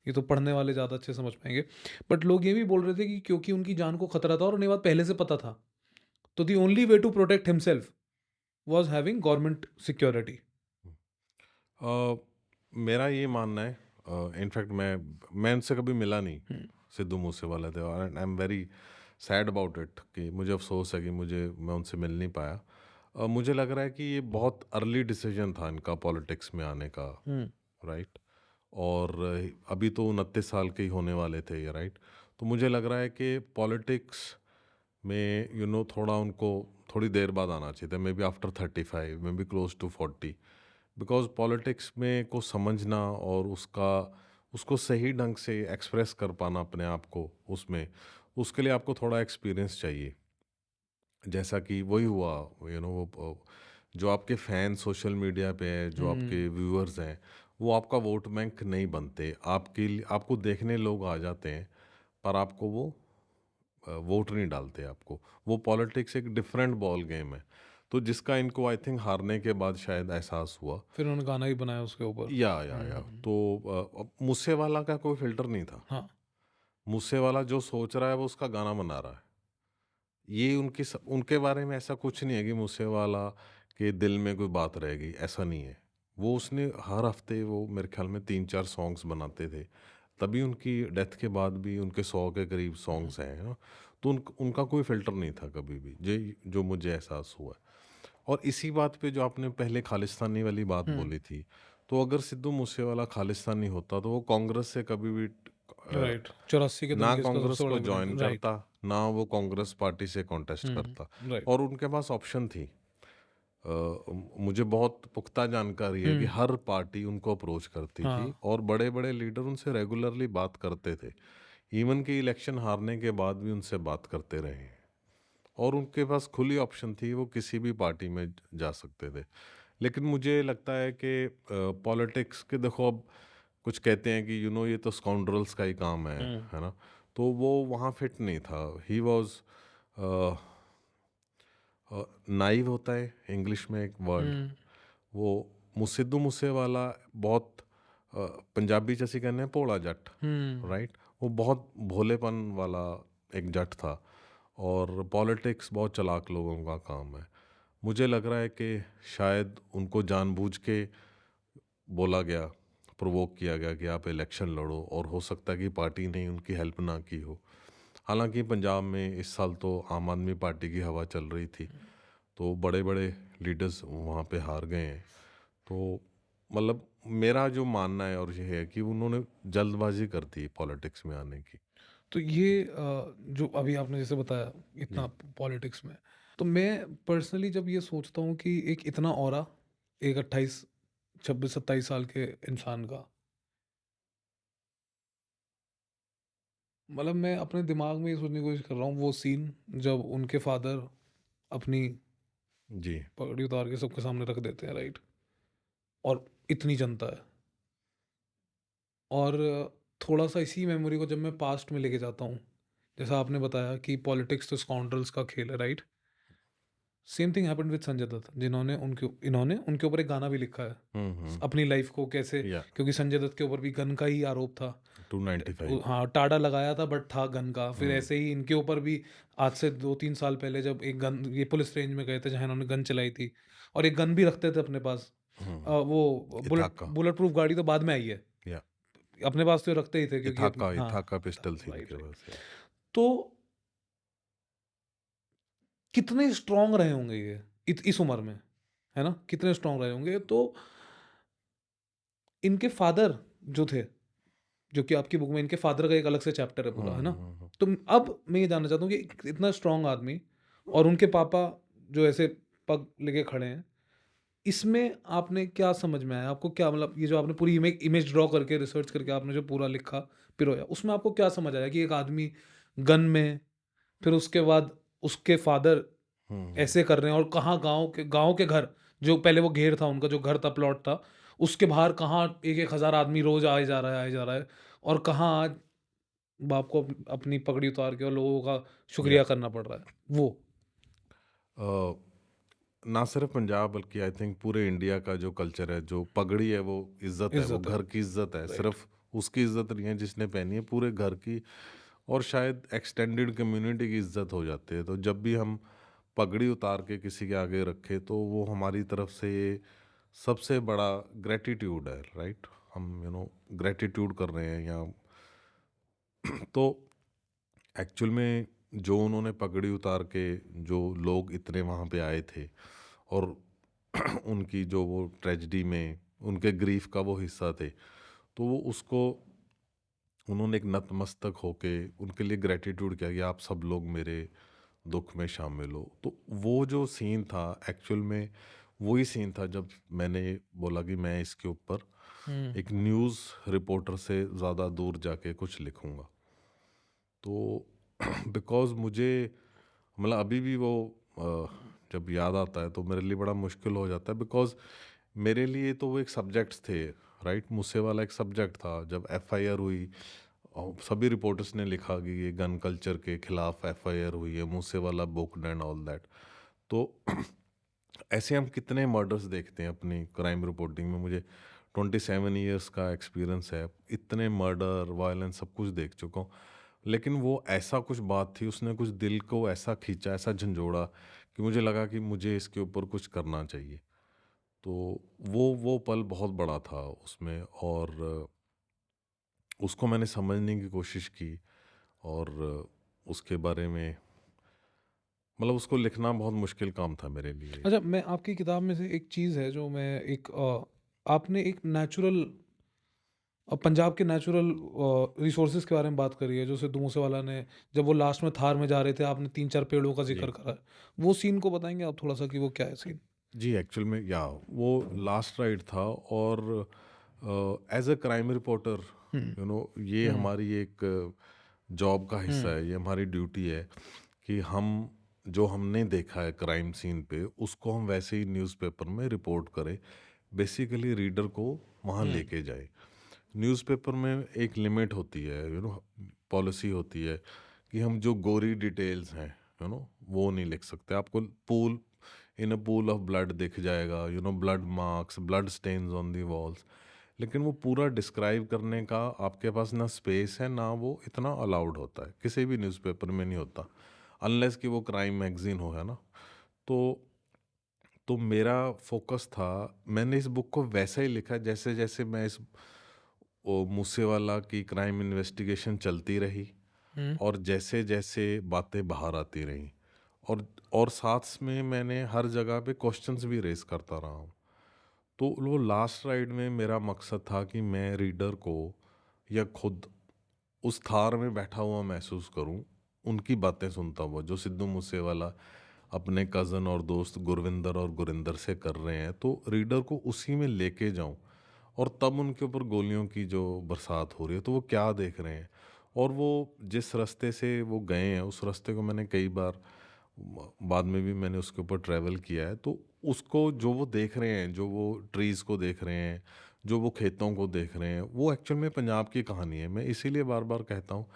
Speaker 1: ये तो पढ़ने वाले ज़्यादा अच्छे समझ पाएंगे, बट लोग ये भी बोल रहे थे कि क्योंकि उनकी जान को खतरा था और उन्हें बात पहले से पता था, तो the only way to protect himself was having government security.
Speaker 2: Uh, मेरा ये मानना है, इनफैक्ट मैं उनसे कभी मिला नहीं, सिद्धू मूसेवाला थे, और I am very sad about it कि मुझे अफ़सोस है कि मैं उनसे मिल नहीं पाया। मुझे लग रहा है कि ये बहुत अर्ली डिसीजन था इनका पॉलिटिक्स में आने का,
Speaker 1: हम्म।
Speaker 2: राइट? और अभी तो 29 साल के ही होने वाले थे ये, राइट? तो मुझे लग रहा है कि पॉलिटिक्स में थोड़ा उनको थोड़ी देर बाद आना चाहिए था, may be after 35, may be close to 40, because politics में को समझना और उसको सही ढंग से एक्सप्रेस कर पाना अपने आप को उसमें, उसके लिए आपको थोड़ा एक्सपीरियंस चाहिए। जैसा कि वही हुआ, वो जो आपके फैन सोशल मीडिया पे है, जो
Speaker 1: हम्म।
Speaker 2: आपके व्यूअर्स हैं, वो आपका वोट बैंक नहीं बनते, आपको देखने लोग आ जाते हैं, पर आपको वो वोट नहीं डालते आपको। वो पॉलिटिक्स एक डिफरेंट बॉल गेम है, तो जिसका इनको आई थिंक हारने के बाद शायद एहसास हुआ।
Speaker 1: फिर उन्होंने गाना ही बनाया उसके ऊपर।
Speaker 2: या तो अब मूसेवाला का कोई फ़िल्टर नहीं था।
Speaker 1: हाँ।
Speaker 2: मूसेवाला जो सोच रहा है वो उसका गाना बना रहा है। ये उनके बारे में ऐसा कुछ नहीं है कि मूसेवाला के दिल में कोई बात रहेगी, ऐसा नहीं है। वो उसने हर हफ़्ते वो मेरे ख़्याल में 3-4 सॉन्ग्स बनाते थे। तभी उनकी डेथ के बाद भी उनके 100 के करीब सॉन्ग्स हैं, है ना? तो उनका कोई फ़िल्टर नहीं था कभी भी, जे जो मुझे एहसास हुआ है। और इसी बात पे जो आपने पहले खालिस्तानी वाली बात
Speaker 1: हम्म।
Speaker 2: बोली थी, तो अगर सिद्धू मूसेवाला खालिस्तानी होता तो वो कांग्रेस से कभी भी
Speaker 1: राइट, 84 के
Speaker 2: ना
Speaker 1: दंगे का
Speaker 2: कांग्रेस
Speaker 1: सबसे बड़ा
Speaker 2: को
Speaker 1: इवेंट,
Speaker 2: जॉइन
Speaker 1: राइट।
Speaker 2: करता, ना वो कांग्रेस पार्टी से कॉन्टेस्ट करता,
Speaker 1: राइट।
Speaker 2: और उनके पास ऑप्शन थी। मुझे बहुत पुख्ता जानकारी है कि
Speaker 1: हम्म।
Speaker 2: हर पार्टी उनको अप्रोच करती थी
Speaker 1: हाँ।
Speaker 2: और बड़े-बड़े लीडर उनसे रेगुलरली बात करते थे। इवन कि इलेक्शन हारने के बाद भी उनसे बात करते रहे हैं, और उनके पास खुली ऑप्शन थी, वो किसी भी पार्टी में जा सकते थे। लेकिन मुझे लगता है कि पॉलिटिक्स के देखो, अब कुछ कहते हैं कि ये तो स्काउंड्रल्स का ही काम
Speaker 1: हम्म।
Speaker 2: है ना? तो वो वहाँ फिट नहीं था। ही वाज़ नाइव होता है इंग्लिश में एक वर्ड,
Speaker 1: हम्म।
Speaker 2: वो सिद्धू मूसेवाला बहुत पंजाबी च असीं कहने भोला जट,
Speaker 1: हम्म।
Speaker 2: राइट? वो बहुत भोलेपन वाला एक जट था, और पॉलिटिक्स बहुत चालाक लोगों का काम है। मुझे लग रहा है कि शायद उनको जानबूझ के बोला गया, प्रोवोक किया गया कि आप इलेक्शन लड़ो, और हो सकता है कि पार्टी ने उनकी हेल्प ना की हो। हालांकि पंजाब में इस साल तो आम आदमी पार्टी की हवा चल रही थी, तो बड़े-बड़े लीडर्स वहाँ पे हार गए हैं। तो मतलब मेरा जो मानना है और ये है कि उन्होंने जल्दबाज़ी कर दी पॉलिटिक्स में आने की।
Speaker 1: तो ये जो अभी आपने जैसे बताया इतना
Speaker 2: जी,
Speaker 1: पॉलिटिक्स में, तो मैं पर्सनली जब ये सोचता हूँ कि एक इतना ऑरा एक 28 26-27 साल के इंसान का, मतलब मैं अपने दिमाग में ये सोचने की कोशिश कर रहा हूँ वो सीन जब उनके फादर अपनी
Speaker 2: जी।
Speaker 1: पगड़ी उतार के सबके सामने रख देते हैं, राइट? और इतनी जनता है, और थोड़ा-सा इसी मेमोरी को जब मैं पास्ट में लेके जाता हूँ, जैसा आपने बताया कि पॉलिटिक्स तो स्काउंड्रल्स का खेल है, right? Same thing happened with Sanjay Dutt, जिन्होंने इन्होंने उनके ऊपर एक गाना भी लिखा है।
Speaker 2: हुँ, हुँ।
Speaker 1: अपनी लाइफ को कैसे,
Speaker 2: या
Speaker 1: क्योंकि संजय दत्त के ऊपर भी गन का ही आरोप था।
Speaker 2: 295।
Speaker 1: हाँ, टाड़ा लगाया था बट था गन का। फिर
Speaker 2: हुँ,
Speaker 1: ऐसे ही इनके ऊपर भी आज से 2-3 साल पहले जब एक गन ये पुलिस रेंज में गए थे जहाँ इन्होंने गन चलाई थी, और एक गन भी रखते थे अपने पास।
Speaker 2: हुँ।
Speaker 1: वो
Speaker 2: इथाका।
Speaker 1: बुलेट प्रूफ गाड़ी तो बाद में आई है।
Speaker 2: या
Speaker 1: अपने पास तो ये रखते ही थे क्योंकि अपनी,
Speaker 2: इथाका
Speaker 1: हाँ,
Speaker 2: इथाका पिस्टल थी
Speaker 1: राइट,
Speaker 2: इनके
Speaker 1: राइट।
Speaker 2: पास। या
Speaker 1: तो कितने स्ट्रॉन्ग रहे होंगे ये इस उम्र में, है ना? कितने स्ट्रॉन्ग रहे होंगे। तो इनके फादर जो थे, जो कि आपकी बुक में इनके फादर का एक अलग से चैप्टर है पूरा, है
Speaker 2: हुँ,
Speaker 1: ना?
Speaker 2: हुँ, हुँ।
Speaker 1: तो अब मैं ये जानना चाहता हूँ कि इतना स्ट्रॉन्ग आदमी और उनके पापा जो ऐसे पग लेके खड़े हैं, इसमें आपने क्या समझ में आया? आपको क्या, मतलब ये जो आपने पूरी इमेज ड्रॉ करके रिसर्च करके आपने जो पूरा लिखा, पिरोया, उसमें आपको क्या समझ आया कि एक आदमी गन में, फिर उसके बाद उसके फादर
Speaker 2: हुँ, हुँ।
Speaker 1: ऐसे कर रहे हैं, और कहाँ गाँव के घर, जो पहले वो घेर था उनका, जो घर था, प्लॉट था, उसके बाहर कहाँ 1-1 हज़ार आदमी रोज़ आए जा रहा है, और कहाँ आज बाप को अपनी पगड़ी उतार के और लोगों का
Speaker 2: या
Speaker 1: शुक्रिया करना पड़ रहा है। वो।
Speaker 2: अ, ना सिर्फ पंजाब बल्कि आई थिंक पूरे इंडिया का जो कल्चर है, जो पगड़ी है वो इज़्ज़त है, वो
Speaker 1: इज़्ज़त है।
Speaker 2: घर की इज़्ज़त है।
Speaker 1: राइट।
Speaker 2: सिर्फ उसकी इज़्ज़त नहीं है जिसने पहनी है, पूरे घर की और शायद एक्सटेंडेड कम्युनिटी की इज़्ज़त हो जाती है। तो जब भी हम पगड़ी उतार के किसी के आगे रखें तो वो हमारी तरफ से ये सबसे बड़ा ग्रैटिट्यूड है, राइट? हम ग्रैटिट्यूड कर रहे हैं या तो एक्चुअल में जो उन्होंने पगड़ी उतार के जो लोग इतने वहाँ पे आए थे और उनकी जो वो ट्रेजेडी में उनके ग्रीफ का वो हिस्सा थे, तो वो उसको उन्होंने एक नतमस्तक होके उनके लिए ग्रैटिट्यूड किया कि आप सब लोग मेरे दुख में शामिल हो। तो वो जो सीन था एक्चुअल में वही सीन था जब मैंने बोला कि मैं इसके ऊपर
Speaker 1: हुँ।
Speaker 2: एक न्यूज़ रिपोर्टर से ज़्यादा दूर जाके कुछ लिखूँगा। तो बिकॉज़ मुझे मतलब अभी भी वो अ, जब याद आता है तो मेरे लिए बड़ा मुश्किल हो जाता है बिकॉज़ मेरे लिए तो वो एक सब्जेक्ट्स थे, राइट? मूसेवाला एक सब्जेक्ट था। जब एफआईआर हुई और सभी रिपोर्टर्स ने लिखा कि ये गन कल्चर के खिलाफ एफआईआर हुई है, Moosewala booked and all that. तो ऐसे हम कितने मर्डर्स देखते हैं अपनी क्राइम रिपोर्टिंग में। मुझे 27 ईयर्स का एक्सपीरियंस है, इतने मर्डर वायलेंस सब कुछ देख चुका हूँ। लेकिन वो ऐसा कुछ बात थी, उसने कुछ दिल को ऐसा खींचा, ऐसा झंझोड़ा कि मुझे लगा कि मुझे इसके ऊपर कुछ करना चाहिए। तो वो पल बहुत बड़ा था उसमें और उसको मैंने समझने की कोशिश की और उसके बारे में मतलब उसको लिखना बहुत मुश्किल काम था मेरे लिए।
Speaker 1: अच्छा, मैं आपकी किताब में से एक चीज़ है जो मैं एक आपने एक नेचुरल पंजाब के नेचुरल रिसोर्सेज़ के बारे में बात करी है, जो सिद्धू मूसेवाला ने जब वो लास्ट में थार में जा रहे थे, आपने 3-4 पेड़ों का
Speaker 2: जी।
Speaker 1: ज़िक्र करा है। वो सीन को बताएँगे आप थोड़ा-सा कि वो क्या है सीन?
Speaker 2: जी, एक्चुअल में या वो लास्ट राइड था और एज़ अ क्राइम रिपोर्टर
Speaker 1: हुँ,
Speaker 2: ये
Speaker 1: हुँ,
Speaker 2: हमारी एक जॉब का हिस्सा
Speaker 1: हुँ,
Speaker 2: है, ये हमारी ड्यूटी है कि हम जो हमने देखा है क्राइम सीन पे उसको हम वैसे ही न्यूज़पेपर में रिपोर्ट करें। बेसिकली रीडर को वहाँ
Speaker 1: हुँ,
Speaker 2: लेके जाए। न्यूज़पेपर में एक लिमिट होती है, पॉलिसी होती है कि हम जो गोरी डिटेल्स हैं, वो नहीं लिख सकते। आपको pool in a pool of blood दिख जाएगा, blood marks, blood stains on the walls, लेकिन वो पूरा डिस्क्राइब करने का आपके पास ना स्पेस है ना वो इतना अलाउड होता है, किसी भी न्यूज़पेपर में नहीं होता अनलेस कि वो क्राइम मैगजीन हो, है ना? तो मेरा फोकस था, मैंने इस बुक को वैसा ही लिखा जैसे जैसे मैं इस मूसेवाला की क्राइम इन्वेस्टिगेशन चलती रही
Speaker 1: हुँ,
Speaker 2: और जैसे जैसे बातें बाहर आती रहीं और और साथ में मैंने हर जगह पे क्वेश्चंस भी रेज़ करता रहा हूँ। तो वो लास्ट राइड में मेरा मकसद था कि मैं रीडर को या खुद उस थार में बैठा हुआ महसूस करूं, उनकी बातें सुनता हुआ जो सिद्धू मूसेवाला अपने कज़न और दोस्त गुरविंदर और गुरिंदर से कर रहे हैं, तो रीडर को उसी में लेके जाऊं। और तब उनके ऊपर गोलियों की जो बरसात हो रही है तो वो क्या देख रहे हैं, और वो जिस रास्ते से वो गए हैं उस रास्ते को मैंने कई बार बाद में भी मैंने उसके ऊपर ट्रैवल किया है। तो उसको जो वो देख रहे हैं, जो वो ट्रीज़ को देख रहे हैं, जो वो खेतों को देख रहे हैं, वो एक्चुअल में पंजाब की कहानी है। मैं इसीलिए बार बार कहता हूँ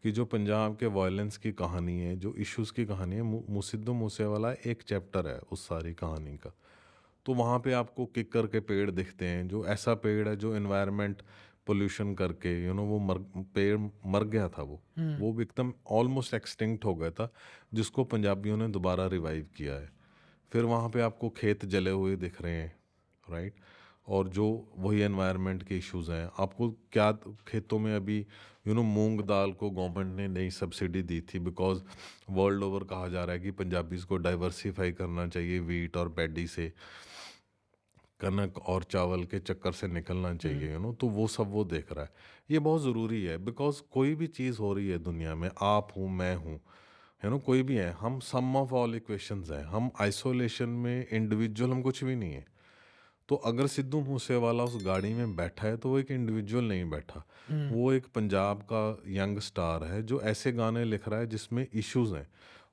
Speaker 2: कि जो पंजाब के वायलेंस की कहानी है, जो इश्यूज़ की कहानी है, सिद्धू मूसेवाला एक चैप्टर है उस सारी कहानी का। तो वहाँ पे आपको किक्कर के पेड़ दिखते हैं, जो ऐसा पेड़ है जो एनवायरनमेंट पोल्यूशन करके वो पेड़ मर गया था।
Speaker 1: हुँ।
Speaker 2: वो भी एकदम ऑलमोस्ट एक्सटिंक्ट हो गया था, जिसको पंजाबियों ने दोबारा रिवाइव किया है। फिर वहाँ पे आपको खेत जले हुए दिख रहे हैं, राइट। और जो वही एनवायरनमेंट के इश्यूज हैं, आपको क्या खेतों में अभी मूंग दाल को गवर्नमेंट ने नई सब्सिडी दी थी, बिकॉज वर्ल्ड ओवर कहा जा रहा है कि पंजाबीज को डाइवर्सिफाई करना चाहिए वीट और पैडी से, कनक और चावल के चक्कर से निकलना
Speaker 1: हुँ।
Speaker 2: चाहिए। तो वो सब वो देख रहा है। ये बहुत ज़रूरी है, बिकॉज कोई भी चीज़ हो रही है दुनिया में, आप हूँ मैं हूँ, कोई भी है, हम सम ऑफ ऑल इक्वेशंस हैं। हम आइसोलेशन में इंडिविजुअल हम कुछ भी नहीं है। तो अगर सिद्धू मूसेवाला उस गाड़ी में बैठा है तो वो एक इंडिविजुअल नहीं बैठा,
Speaker 1: हुँ।
Speaker 2: वो एक पंजाब का यंग स्टार है जो ऐसे गाने लिख रहा है जिसमें इश्यूज हैं।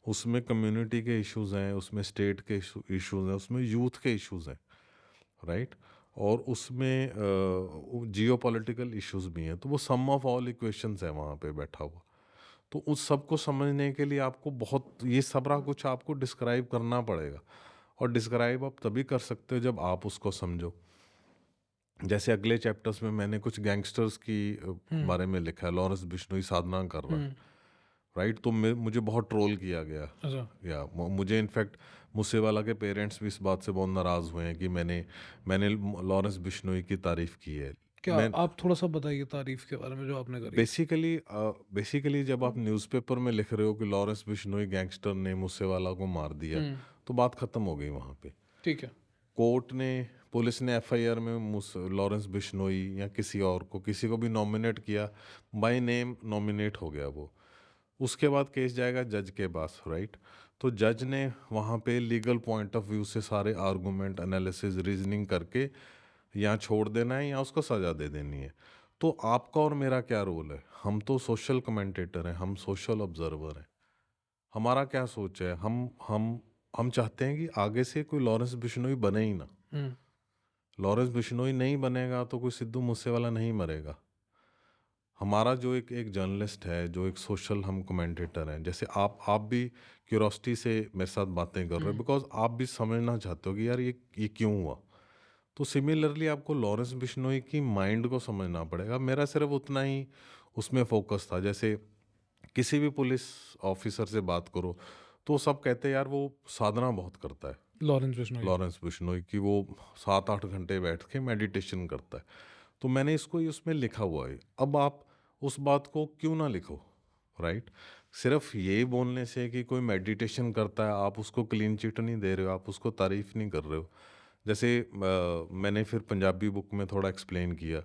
Speaker 2: उसमें कम्युनिटी के इश्यूज हैं, उसमें स्टेट के इश्यूज हैं, उसमें यूथ के इश्यूज हैं, राइट। और उसमें जियो पॉलिटिकल इश्यूज भी हैं। तो वो सम ऑफ ऑल इक्वेशंस है वहाँ पे बैठा हुआ। तो उस सब को समझने के लिए आपको बहुत ये सबरा कुछ आपको डिस्क्राइब करना पड़ेगा, और डिस्क्राइब आप तभी कर सकते हो जब आप उसको समझो। जैसे अगले चैप्टर्स में मैंने कुछ गैंगस्टर्स की
Speaker 1: हुँ।
Speaker 2: बारे में लिखा है। लॉरेंस बिश्नोई साधना कर रहा है,
Speaker 1: हुँ।
Speaker 2: राइट। तो मुझे बहुत ट्रोल किया गया,
Speaker 1: अच्छा।
Speaker 2: या मुझे इनफैक्ट मूसेवाला के पेरेंट्स भी इस बात से बहुत नाराज़ हुए हैं कि मैंने लॉरेंस बिश्नोई की तारीफ की है।
Speaker 1: क्या
Speaker 2: मैं
Speaker 1: आप थोड़ा-सा बताइए तारीफ़ के बारे में जो आपने करी?
Speaker 2: बेसिकली जब आप न्यूज़पेपर में लिख रहे हो कि लॉरेंस बिश्नोई गैंगस्टर ने मूसेवाला को मार दिया,
Speaker 1: हुँ।
Speaker 2: तो बात ख़त्म हो गई वहाँ पे।
Speaker 1: ठीक है।
Speaker 2: कोर्ट ने, पुलिस ने एफआईआर में लॉरेंस बिश्नोई या किसी और को, किसी को भी नॉमिनेट किया, बाय नेम नॉमिनेट हो गया वो। उसके बाद केस जाएगा जज के पास, राइट। तो जज ने वहाँ पे लीगल पॉइंट ऑफ व्यू से सारे आर्गूमेंट एनालिसिस रीजनिंग करके या छोड़ देना है या उसको सज़ा दे देनी है। तो आपका और मेरा क्या रोल है? हम तो सोशल कमेंटेटर हैं, हम सोशल ऑब्जर्वर हैं। हमारा क्या सोच है? हम चाहते हैं कि आगे से कोई लॉरेंस बिश्नोई बने ही ना।
Speaker 1: हुँ।
Speaker 2: लॉरेंस बिश्नोई नहीं बनेगा तो कोई सिद्धू मूसेवाला नहीं मरेगा। हमारा जो एक एक जर्नलिस्ट है, जो एक सोशल हम कमेंटेटर हैं, जैसे आप भी क्यूरोसिटी से मेरे साथ बातें कर रहे हो,
Speaker 1: हुँ।
Speaker 2: बिकॉज आप भी समझना चाहते हो कि यार ये क्यों हुआ। तो सिमिलरली आपको लॉरेंस बिश्नोई की माइंड को समझना पड़ेगा। मेरा सिर्फ उतना ही उसमें फोकस था। जैसे किसी भी पुलिस ऑफिसर से बात करो तो सब कहते हैं यार वो साधना बहुत करता है,
Speaker 1: लॉरेंस बिश्नोई।
Speaker 2: लॉरेंस बिश्नोई की, वो 7-8 घंटे बैठ के मेडिटेशन करता है। तो मैंने इसको ही उसमें लिखा हुआ है। अब आप उस बात को क्यों ना लिखो, राइट। सिर्फ ये बोलने से कि कोई मेडिटेशन करता है आप उसको क्लीन चिट नहीं दे रहे हो, आप उसको तारीफ नहीं कर रहे हो। जैसे मैंने फिर पंजाबी बुक में थोड़ा एक्सप्लेन किया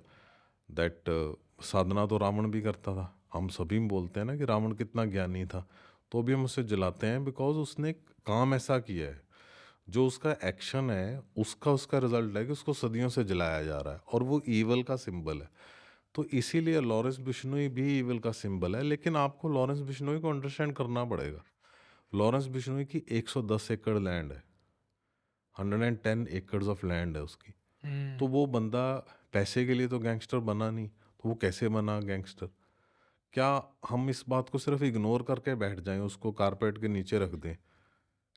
Speaker 2: दैट साधना तो रावण भी करता था। हम सभी बोलते हैं ना कि रावण कितना ज्ञानी था, तो भी हम उसे जलाते हैं बिकॉज उसने एक काम ऐसा किया है, जो उसका एक्शन है उसका उसका रिजल्ट है कि उसको सदियों से जलाया जा रहा है, और वो ईवल का सिंबल है। तो इसीलिए लॉरेंस बिश्नोई भी ईवल का सिंबल है। लेकिन आपको लॉरेंस बिश्नोई को अंडरस्टैंड करना पड़ेगा। लॉरेंस बिश्नोई की 110 एकड़ लैंड है, 110 एकड़ ऑफ लैंड है उसकी।
Speaker 1: हुँ।
Speaker 2: तो वो बंदा पैसे के लिए तो गैंगस्टर बना नहीं, तो वो कैसे बना गैंगस्टर? क्या हम इस बात को सिर्फ इग्नोर करके बैठ जाएं, उसको कारपेट के नीचे रख दें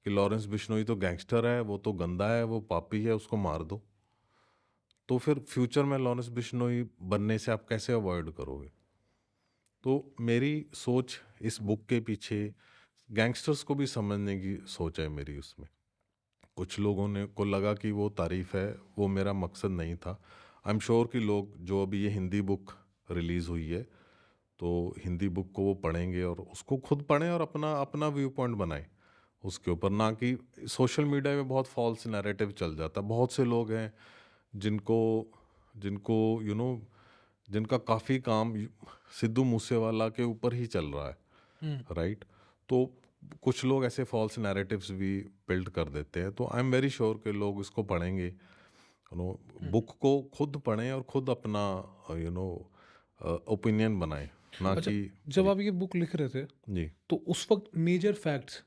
Speaker 2: कि लॉरेंस बिश्नोई तो गैंगस्टर है, वो तो गंदा है, वो पापी है, उसको मार दो? तो फिर फ्यूचर में लॉरेंस बिश्नोई बनने से आप कैसे अवॉइड करोगे? तो मेरी सोच इस बुक के पीछे गैंगस्टर्स को भी समझने की सोच है मेरी उसमें। कुछ लोगों ने को लगा कि वो तारीफ है, वो मेरा मकसद नहीं था। आई एम श्योर कि लोग जो अभी ये हिंदी बुक रिलीज़ हुई है, तो हिंदी बुक को वो पढ़ेंगे और उसको खुद पढ़ें और अपना अपना व्यू पॉइंट बनाएं। उसके ऊपर, ना कि सोशल मीडिया में बहुत फॉल्स नैरेटिव चल जाता है। बहुत से लोग हैं जिनको जिनको यू नो जिनका काफ़ी काम सिद्धू मूसेवाला के ऊपर ही चल रहा है,
Speaker 1: हुँ,
Speaker 2: राइट? तो कुछ लोग ऐसे फॉल्स नैरेटिव्स भी बिल्ड कर देते हैं, तो आई एम वेरी श्योर कि लोग इसको पढ़ेंगे,
Speaker 1: हुँ।
Speaker 2: बुक को खुद पढ़ें और खुद अपना ओपिनियन बनाएं, ना
Speaker 1: अच्छा,
Speaker 2: कि
Speaker 1: जब
Speaker 2: जी।
Speaker 1: आप ये बुक लिख रहे थे,
Speaker 2: जी।
Speaker 1: तो उस वक़्त मेजर फैक्ट्स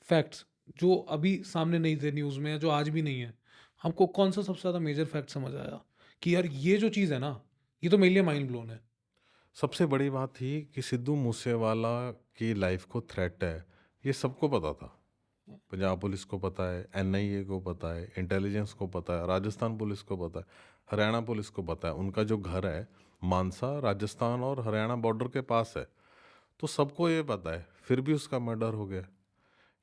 Speaker 1: फैक्ट्स जो अभी सामने नहीं थे न्यूज़ में या जो आज भी नहीं है, आपको कौन-सा सबसे ज़्यादा मेजर फैक्ट समझ आया? कि यार ये जो चीज़ है ना, ये तो मेरे लिए माइंड ब्लोन है।
Speaker 2: सबसे बड़ी बात थी कि सिद्धू मूसेवाला की लाइफ को थ्रेट है, ये सबको पता था। पंजाब पुलिस को पता है, एनआईए को पता है, इंटेलिजेंस को पता है, राजस्थान पुलिस को पता है, हरियाणा पुलिस को पता है। उनका जो घर है मानसा, राजस्थान और हरियाणा बॉर्डर के पास है, तो सबको ये पता है, फिर भी उसका मर्डर हो गया।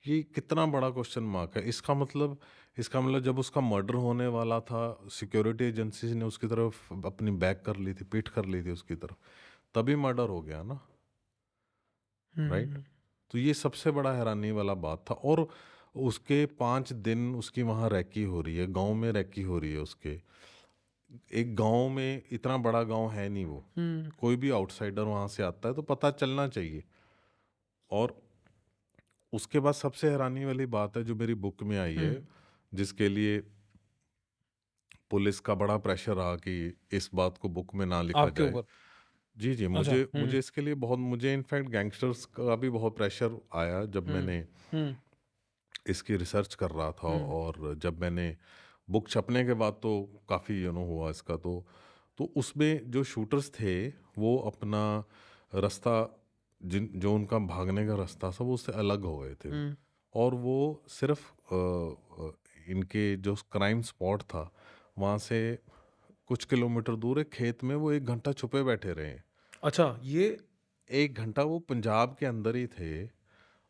Speaker 2: ये कितना बड़ा क्वेश्चन मार्क है। इसका मतलब जब उसका मर्डर होने वाला था, सिक्योरिटी एजेंसीज ने उसकी तरफ अपनी बैक कर ली थी, पीठ कर ली थी उसकी तरफ, तभी मर्डर हो गया ना, राइट?
Speaker 1: हुँ,
Speaker 2: तो ये सबसे बड़ा हैरानी वाला बात था। और उसके 5 दिन उसकी वहाँ रैकी हो रही है, गांव में रैकी हो रही है उसके। एक गांव में, इतना बड़ा गांव है नहीं वो,
Speaker 1: हुँ,
Speaker 2: कोई भी आउटसाइडर वहाँ से आता है तो पता चलना चाहिए। और उसके बाद सबसे हैरानी वाली बात है जो मेरी बुक में आई
Speaker 1: हुँ,
Speaker 2: है, जिसके लिए पुलिस का बड़ा प्रेशर रहा कि इस बात को बुक में ना लिखा
Speaker 1: आपके
Speaker 2: जाए।
Speaker 1: ऊपर।
Speaker 2: जी, जी,
Speaker 1: अच्छा,
Speaker 2: मुझे
Speaker 1: हुँ,
Speaker 2: मुझे इसके लिए बहुत, मुझे इनफैक्ट गैंगस्टर्स का भी बहुत प्रेशर आया जब
Speaker 1: हुँ,
Speaker 2: मैंने
Speaker 1: हुँ,
Speaker 2: इसकी रिसर्च कर रहा था।
Speaker 1: हुँ,
Speaker 2: और जब मैंने बुक छपने के बाद तो काफ़ी हुआ इसका। तो उसमें जो शूटर्स थे वो अपना रास्ता, जिन जो उनका भागने का रास्ता था वो उससे अलग हो गए थे।
Speaker 1: हुँ।
Speaker 2: और वो सिर्फ इनके जो क्राइम स्पॉट था वहाँ से कुछ किलोमीटर दूर एक खेत में वो 1 घंटा छुपे बैठे रहे।
Speaker 1: अच्छा, ये
Speaker 2: 1 घंटा वो पंजाब के अंदर ही थे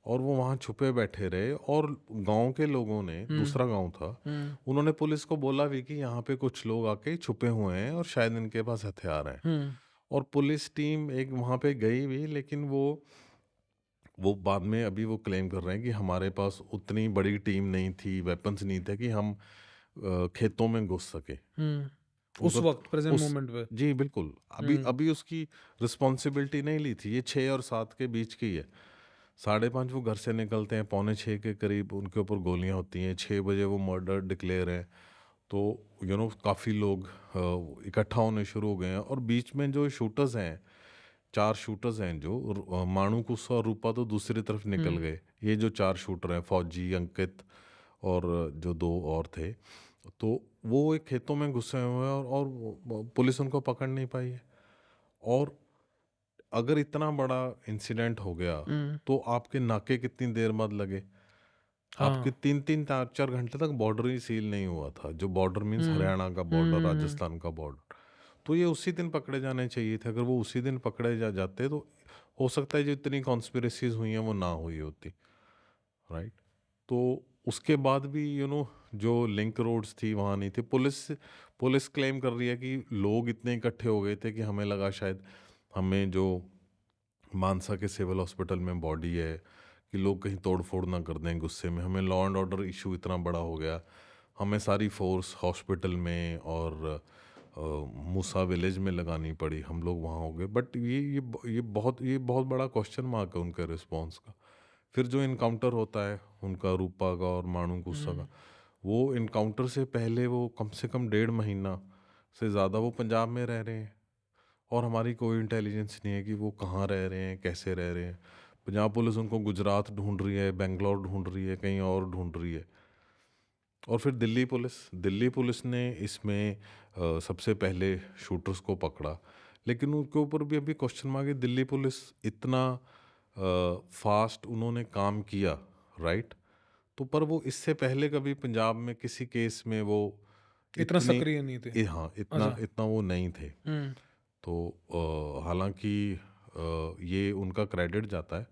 Speaker 2: और वो वहाँ छुपे बैठे रहे। और गांव के लोगों ने,
Speaker 1: हुँ,
Speaker 2: दूसरा गांव था,
Speaker 1: हुँ,
Speaker 2: उन्होंने पुलिस को बोला भी कि यहाँ पे कुछ लोग आके छुपे हुए हैं और शायद इनके पास हथियार हैं।
Speaker 1: हुँ,
Speaker 2: और पुलिस टीम एक वहाँ पे गई भी, लेकिन वो बाद में अभी वो क्लेम कर रहे हैं कि हमारे पास उतनी बड़ी टीम नहीं थी, वेपन्स नहीं थे कि हम खेतों में घुस सके।
Speaker 1: हुँ। उस
Speaker 2: उनका
Speaker 1: वक़्त प्रेज़ेंट
Speaker 2: उस
Speaker 1: मोमेंट पे।
Speaker 2: जी बिल्कुल, अभी
Speaker 1: हुँ,
Speaker 2: अभी उसकी रिस्पॉन्सिबिलिटी नहीं ली थी। ये 6 और 7 के बीच की है। 5:30 वो घर से निकलते हैं, 5:45 के करीब उनके ऊपर गोलियां होती हैं, 6 बजे वो मर्डर डिक्लेयर है। तो काफ़ी लोग इकट्ठा होने शुरू हो गए हैं। और बीच में जो शूटर्स हैं, 4 शूटर्स हैं, जो माणू कुस्सा और रूपा तो दूसरी तरफ निकल
Speaker 1: हुँ,
Speaker 2: गए। ये जो 4 शूटर हैं, फौजी, अंकित और जो 2 और थे, तो वो एक खेतों में घुसे हुए हैं। पुलिस उनको पकड़ नहीं पाई है। और अगर इतना बड़ा इंसिडेंट हो गया
Speaker 1: हुँ,
Speaker 2: तो आपके नाके कितनी देर बाद लगे? आपके
Speaker 1: हाँ।
Speaker 2: 3-3 4-4 घंटे तक बॉर्डर ही सील नहीं हुआ था। जो बॉर्डर मीन्स
Speaker 1: हुँ,
Speaker 2: हरियाणा का
Speaker 1: हुँ,
Speaker 2: बॉर्डर,
Speaker 1: हुँ, हुँ।
Speaker 2: राजस्थान का बॉर्डर। तो ये उसी दिन पकड़े जाने चाहिए थे। अगर वो उसी दिन पकड़े जाते तो हो सकता है जो इतनी कॉन्स्पिरेसीज हुई हैं वो ना हुई होती, राइट? तो उसके बाद भी जो लिंक रोड्स थी वहाँ नहीं थी। पुलिस क्लेम कर रही है कि लोग इतने इकट्ठे हो गए थे कि हमें लगा शायद हमें जो मानसा के सिविल हॉस्पिटल में बॉडी है, कि लोग कहीं तोड़ फोड़ ना कर दें गुस्से में। हमें लॉ एंड ऑर्डर इशू इतना बड़ा हो गया, हमें सारी फोर्स हॉस्पिटल में और मूसा विलेज में लगानी पड़ी। हम लोग वहाँ हो गए। बट ये बहुत बड़ा क्वेश्चन मार्क है उनके रिस्पॉन्स का। फिर जो इनकाउंटर होता है उनका, रूपा का और माणू गुस्सा का,
Speaker 1: हुँ,
Speaker 2: वो इनकाउंटर से पहले वो कम से कम 1.5 महीना से ज़्यादा वो पंजाब में रह रहे हैं। और हमारी कोई इंटेलिजेंस नहीं है कि वो कहाँ रह रहे हैं, कैसे रह रहे हैं। पंजाब पुलिस उनको गुजरात ढूंढ रही है, बेंगलोर ढूंढ रही है, कहीं और ढूंढ रही है। और फिर दिल्ली पुलिस ने इसमें सबसे पहले शूटर्स को पकड़ा। लेकिन उनके ऊपर भी अभी क्वेश्चन मार्क है। दिल्ली पुलिस इतना फास्ट उन्होंने काम किया, राइट? तो पर वो इससे पहले कभी पंजाब में किसी केस में वो
Speaker 1: इतना
Speaker 2: इतनी
Speaker 1: सक्रिय नहीं थे।
Speaker 2: हाँ, इतना
Speaker 1: अच्छा,
Speaker 2: इतना वो नहीं थे।
Speaker 1: हुँ,
Speaker 2: तो हालांकि ये उनका क्रेडिट जाता है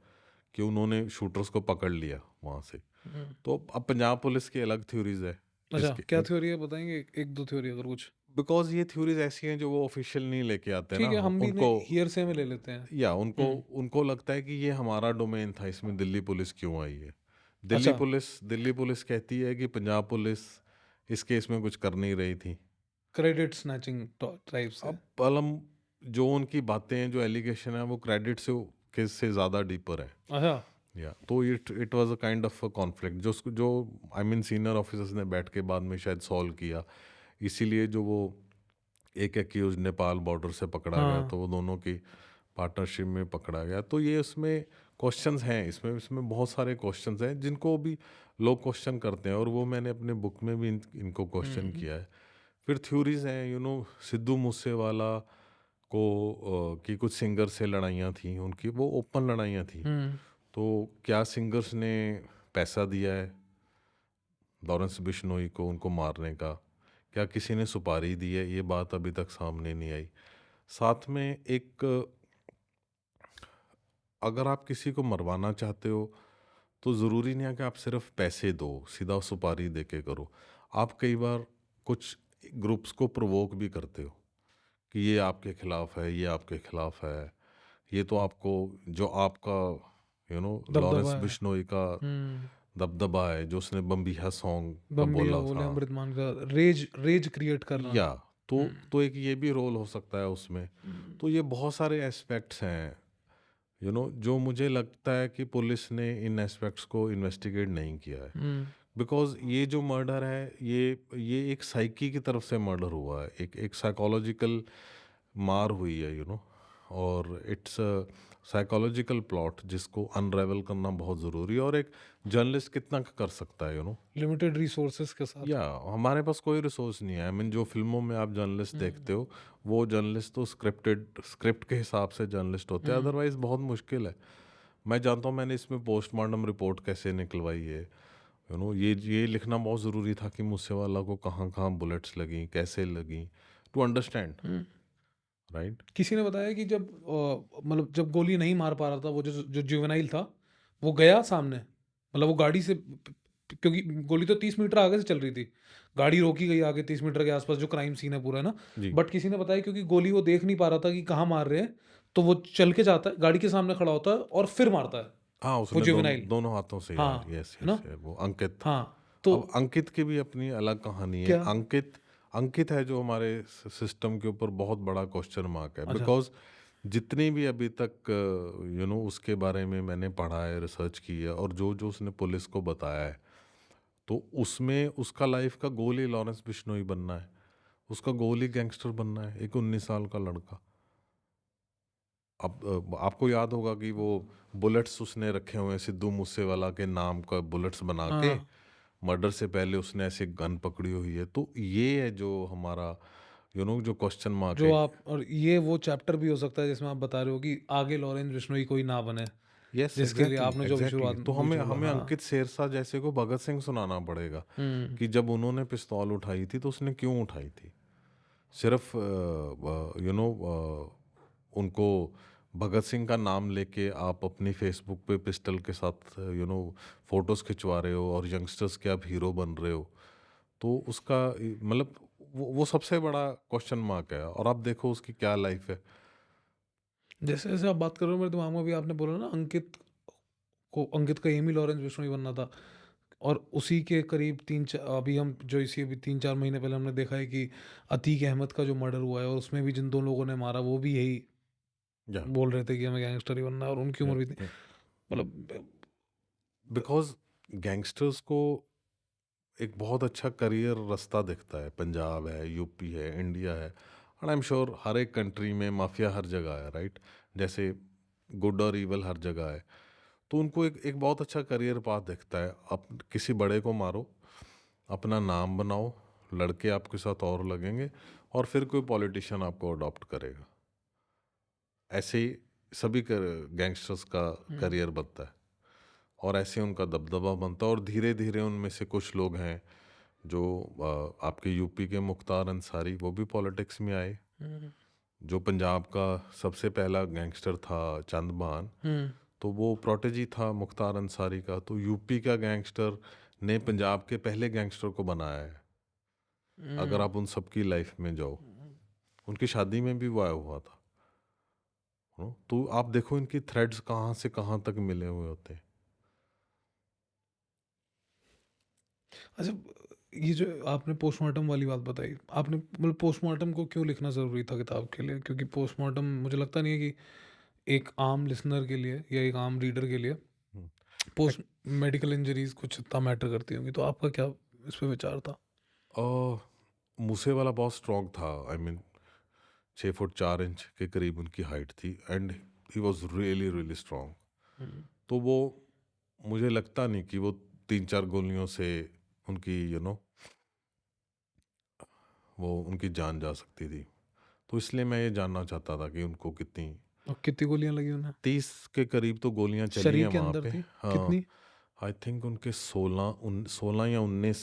Speaker 2: कि उन्होंने शूटर्स को पकड़ लिया वहाँ से।
Speaker 1: हुँ।
Speaker 2: तो अब पंजाब पुलिस की अलग थ्योरीज है
Speaker 1: अच्छा,
Speaker 2: जिसके,
Speaker 1: क्या थ्योरी है बताएँगे? 1-2 थ्योरी अगर कुछ?
Speaker 2: बिकॉज ये थ्योरीज ऐसी हैं जो वो ऑफिशियल नहीं लेके आते ना।
Speaker 1: ठीक है, हम भी ने
Speaker 2: उनको
Speaker 1: हियरसे में ले लेते हैं।
Speaker 2: या उनको
Speaker 1: हुँ,
Speaker 2: उनको लगता है कि ये हमारा डोमेन था, इसमें दिल्ली पुलिस क्यों आई है।
Speaker 1: अच्छा,
Speaker 2: दिल्ली पुलिस कहती है कि पंजाब पुलिस इस केस में कुछ कर नहीं रही थी।
Speaker 1: क्रेडिट स्नैचिंग टाइप से।
Speaker 2: अब पलम जो उनकी बातें हैं, जो एलिगेशन है, वो क्रेडिट से केस से ज़्यादा डीपर है।
Speaker 1: अच्छा।
Speaker 2: या तो it was a kind of a conflict जो आई मीन सीनियर ऑफिसर्स ने बैठ के बाद में शायद सॉल्व किया। इसीलिए जो वो एक एक्यूज नेपाल बॉर्डर से पकड़ा गया,
Speaker 1: हाँ।
Speaker 2: तो वो दोनों की पार्टनरशिप में पकड़ा गया। तो ये उसमें क्वेश्चंस हैं, इसमें इसमें बहुत सारे क्वेश्चंस हैं जिनको भी लोग क्वेश्चन करते हैं, और वो मैंने अपने बुक में भी इनको क्वेश्चन
Speaker 1: हुँ,
Speaker 2: किया है। फिर थ्योरीज हैं, सिद्धू मूसेवाला को की कुछ सिंगर से लड़ाइयाँ थी उनकी, वो ओपन लड़ाइयाँ थी।
Speaker 1: हुँ,
Speaker 2: तो क्या सिंगर्स ने पैसा दिया है लॉरेंस बिश्नोई को उनको मारने का? क्या किसी ने सुपारी दी है? ये बात अभी तक सामने नहीं आई। साथ में एक, अगर आप किसी को मरवाना चाहते हो तो ज़रूरी नहीं है कि आप सिर्फ पैसे दो, सीधा सुपारी दे के करो। आप कई बार कुछ ग्रुप्स को प्रोवोक भी करते हो कि ये आपके खिलाफ है, ये आपके खिलाफ है। ये तो आपको, जो आपका
Speaker 1: दबदबा
Speaker 2: लॉरेंस
Speaker 1: है।
Speaker 2: बिश्नोई का
Speaker 1: हुँ,
Speaker 2: दबदबा है, जो उसने बम्बिहा सॉन्ग का
Speaker 1: बम्बिया
Speaker 2: बोला
Speaker 1: बोले
Speaker 2: था।
Speaker 1: अमृतमान का रेज रेज क्रिएट करना।
Speaker 2: या तो
Speaker 1: हुँ,
Speaker 2: एक ये भी रोल हो सकता है उसमें।
Speaker 1: हुँ,
Speaker 2: तो ये बहुत सारे एस्पेक्ट्स हैं, जो मुझे लगता है कि पुलिस ने इन एस्पेक्ट्स को इन्वेस्टिगेट नहीं किया है।
Speaker 1: हुँ,
Speaker 2: बिकॉज ये जो मर्डर है, ये एक साइकी की तरफ से मर्डर हुआ है, एक साइकोलॉजिकल मार हुई है, और इट्स साइकोलॉजिकल प्लॉट जिसको अनरेवल करना बहुत ज़रूरी है। और एक जर्नलिस्ट कितना कर सकता है,
Speaker 1: लिमिटेड रिसोर्सेज़ के साथ।
Speaker 2: या हमारे पास कोई रिसोर्स नहीं है। आई मीन जो फिल्मों में आप जर्नलिस्ट
Speaker 1: हुँ,
Speaker 2: देखते हो, वो जर्नलिस्ट तो स्क्रिप्ट के हिसाब से जर्नलिस्ट होते हैं,
Speaker 1: हुँ,
Speaker 2: अदरवाइज बहुत मुश्किल है। मैं जानता हूँ मैंने इसमें पोस्टमार्टम रिपोर्ट कैसे निकलवाई है, ये लिखना बहुत ज़रूरी था कि मूसेवाला को कहाँ कहाँ बुलेट्स लगी, कैसे लगी, टू अंडरस्टैंड,
Speaker 1: हुँ।
Speaker 2: राइट।
Speaker 1: किसी ने बताया कि जब मतलब जब गोली नहीं मार पा रहा था, वो जो जुवेनाइल था, वो गया सामने। मतलब वो गाड़ी से क्योंकि गोली तो 30 मीटर आगे से चल रही थी। गाड़ी रोकी गई आगे 30 मीटर के आसपास, जो क्राइम सीन है पूरा, है ना?
Speaker 2: जी।
Speaker 1: बट किसी ने बताया क्योंकि गोली वो देख नहीं पा रहा था कि कहाँ मार रहे हैं, तो वो चल के जाता है, गाड़ी के सामने खड़ा होता है और फिर मारता है,
Speaker 2: हाँ,
Speaker 1: वो
Speaker 2: उसने
Speaker 1: जुवेनाइल।
Speaker 2: दोनों हाथों से, यार,
Speaker 1: हाँ,
Speaker 2: यस
Speaker 1: है
Speaker 2: यस,
Speaker 1: ना?
Speaker 2: वो अंकित।
Speaker 1: हाँ, तो
Speaker 2: अब अंकित की भी अपनी अलग कहानी है।
Speaker 1: क्या?
Speaker 2: अंकित अंकित है जो हमारे सिस्टम के ऊपर बहुत बड़ा क्वेश्चन मार्क है,
Speaker 1: अच्छा,
Speaker 2: बिकॉज जितनी भी अभी तक उसके बारे में मैंने पढ़ा है, रिसर्च की है, और जो जो उसने पुलिस को बताया है, तो उसमें उसका लाइफ का गोल ही लॉरेंस बिश्नोई बनना है। उसका गोल ही गैंगस्टर बनना है, एक 19 साल का लड़का। अब आपको याद होगा कि वो बुलेट्स उसने रखे हुए हैं सिद्धू मूसेवाला के नाम का, बुलेट्स बना के।
Speaker 1: हाँ,
Speaker 2: मर्डर से पहले उसने ऐसे गन पकड़ी हुई है। तो ये है जो हमारा जो क्वेश्चन मार्क
Speaker 1: जो
Speaker 2: है।
Speaker 1: आप और ये वो चैप्टर भी हो सकता है जिसमें आप बता रहे हो कि आगे लॉरेंस बिश्नोई कोई ना बने,
Speaker 2: यस,
Speaker 1: जिसके लिए
Speaker 2: एग्जैक्टली
Speaker 1: आपने जो भी
Speaker 2: एग्जैक्टली।
Speaker 1: शुरुआत
Speaker 2: तो
Speaker 1: बीच
Speaker 2: हमें
Speaker 1: में बोला।
Speaker 2: हमें
Speaker 1: हाँ।
Speaker 2: अंकित शेरशाह जैसे को भगत सिंह सुनाना पड़ेगा
Speaker 1: हुँ,
Speaker 2: कि जब उन्होंने पिस्तौल उठाई थी तो उसने क्यों उठाई थी। सिर्फ उनको भगत सिंह का नाम लेके आप अपनी फेसबुक पे पिस्टल के साथ फोटोज खिंचवा रहे हो, और यंगस्टर्स के आप हीरो बन रहे हो। तो उसका मतलब वो सबसे बड़ा क्वेश्चन मार्क है। और आप देखो उसकी क्या लाइफ है।
Speaker 1: जैसे-जैसे आप बात कर रहे हो मेरे दिमाग में भी आपने बोला ना अंकित का एम ही लॉरेंस बिश्नोई बनना था, और उसी के करीब 3 च अभी हम जो इसी अभी 3-4 महीने पहले हमने देखा है कि अतीक अहमद का जो मर्डर हुआ है, और उसमें भी जिन 2 लोगों ने मारा वो भी यही
Speaker 2: या
Speaker 1: बोल रहे थे कि हमें गैंगस्टर ही बनना है, और उनकी उम्र भी थी। मतलब
Speaker 2: बिकॉज गैंगस्टर्स को एक बहुत अच्छा करियर रास्ता दिखता है। पंजाब है, यूपी है, इंडिया है, और आई एम श्योर हर एक कंट्री में माफिया हर जगह है, राइट। जैसे गुड और इवल हर जगह है। तो उनको एक बहुत अच्छा करियर पाथ दिखता है। आप किसी बड़े को मारो, अपना नाम बनाओ, लड़के आपके साथ और लगेंगे, और फिर कोई पॉलिटिशियन आपको अडॉप्ट करेगा। ऐसे ही सभी गैंगस्टर्स का
Speaker 1: हुँ,
Speaker 2: करियर बनता है, और ऐसे उनका दबदबा बनता है। और धीरे धीरे उनमें से कुछ लोग हैं जो आपके यूपी के मुख्तार अंसारी, वो भी पॉलिटिक्स में आए।
Speaker 1: हुँ,
Speaker 2: जो पंजाब का सबसे पहला गैंगस्टर था चंदमान,
Speaker 1: हुँ,
Speaker 2: तो वो प्रोटेजी था मुख्तार अंसारी का। तो यूपी का गैंगस्टर ने पंजाब के पहले गैंगस्टर को बनाया है। अगर
Speaker 1: हुँ,
Speaker 2: आप उन सबकी लाइफ में जाओ, उनकी शादी में भी वो आया हुआ था। तो आप देखो इनकी थ्रेड्स कहाँ से कहाँ तक मिले हुए होते हैं।
Speaker 1: अच्छा, ये जो आपने पोस्टमार्टम वाली बात बताई, आपने मतलब पोस्टमार्टम को क्यों लिखना ज़रूरी था किताब के लिए? क्योंकि पोस्टमार्टम मुझे लगता नहीं है कि एक आम लिसनर के लिए या एक आम रीडर के लिए
Speaker 2: हुँ।
Speaker 1: पोस्ट मेडिकल इंजरीज़ कुछ इतना मैटर करती होंगी। तो आपका क्या इस पे विचार था?
Speaker 2: अ, मूसेवाला बहुत स्ट्रॉन्ग था। आई मीन 6 फुट 4 इंच के करीब उनकी हाइट थी and he was really, really strong.
Speaker 1: Hmm,
Speaker 2: तो वो मुझे लगता नहीं कि वो 3-4 गोलियों से उनकी वो उनकी जान जा सकती थी। तो इसलिए मैं ये जानना चाहता था कि उनको कितनी
Speaker 1: और कितनी गोलियाँ लगी उन्हें?
Speaker 2: 30 के करीब तो गोलियाँ चली हैं
Speaker 1: शरीर के
Speaker 2: वहाँ
Speaker 1: अंदर
Speaker 2: पे।
Speaker 1: थी?
Speaker 2: हाँ,
Speaker 1: कितनी?
Speaker 2: आई थिंक उनके 16 या 19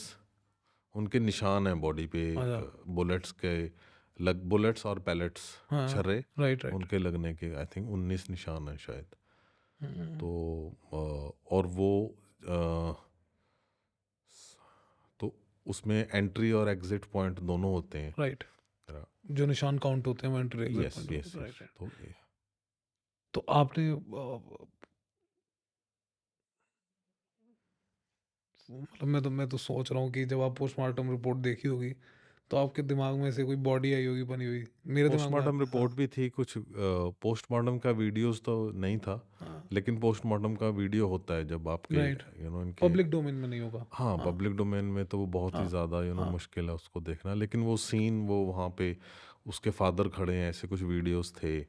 Speaker 2: उनके निशान हैं बॉडी पे,
Speaker 1: अच्छा,
Speaker 2: बुलेट्स के बुलेट्स और पैलेट्स,
Speaker 1: हाँ,
Speaker 2: छर्रे
Speaker 1: राइट, राइट।
Speaker 2: उनके लगने के आई थिंक 19 निशान हैं शायद।
Speaker 1: हुँ,
Speaker 2: तो और वो अ, तो उसमें एंट्री और एग्जिट पॉइंट दोनों होते हैं।
Speaker 1: राइट। जो निशान काउंट होते हैं वो entry exit
Speaker 2: yes,
Speaker 1: point
Speaker 2: yes,
Speaker 1: होते हैं।
Speaker 2: यस।
Speaker 1: Right, right.
Speaker 2: तो ये
Speaker 1: तो आपने मतलब मैं तो सोच रहा हूँ कि जब आप पोस्टमार्टम रिपोर्ट देखी होगी, तो आपके दिमाग में से कोई बॉडी आई होगी बनी हुई। मेरे दिमाग में
Speaker 2: पोस्टमार्टम
Speaker 1: हाँ,
Speaker 2: रिपोर्ट भी थी कुछ। पोस्टमार्टम का वीडियोस तो नहीं था,
Speaker 1: हाँ,
Speaker 2: लेकिन पोस्टमार्टम का वीडियो होता है जब आपके
Speaker 1: राइट।
Speaker 2: इनके।
Speaker 1: पब्लिक डोमेन में नहीं होगा।
Speaker 2: हाँ,
Speaker 1: हाँ,
Speaker 2: पब्लिक डोमेन में तो वो बहुत ही
Speaker 1: हाँ,
Speaker 2: ज़्यादा
Speaker 1: हाँ,
Speaker 2: मुश्किल है उसको देखना। लेकिन वो सीन वो वहाँ पे उसके फादर खड़े हैं, ऐसे कुछ वीडियोस थे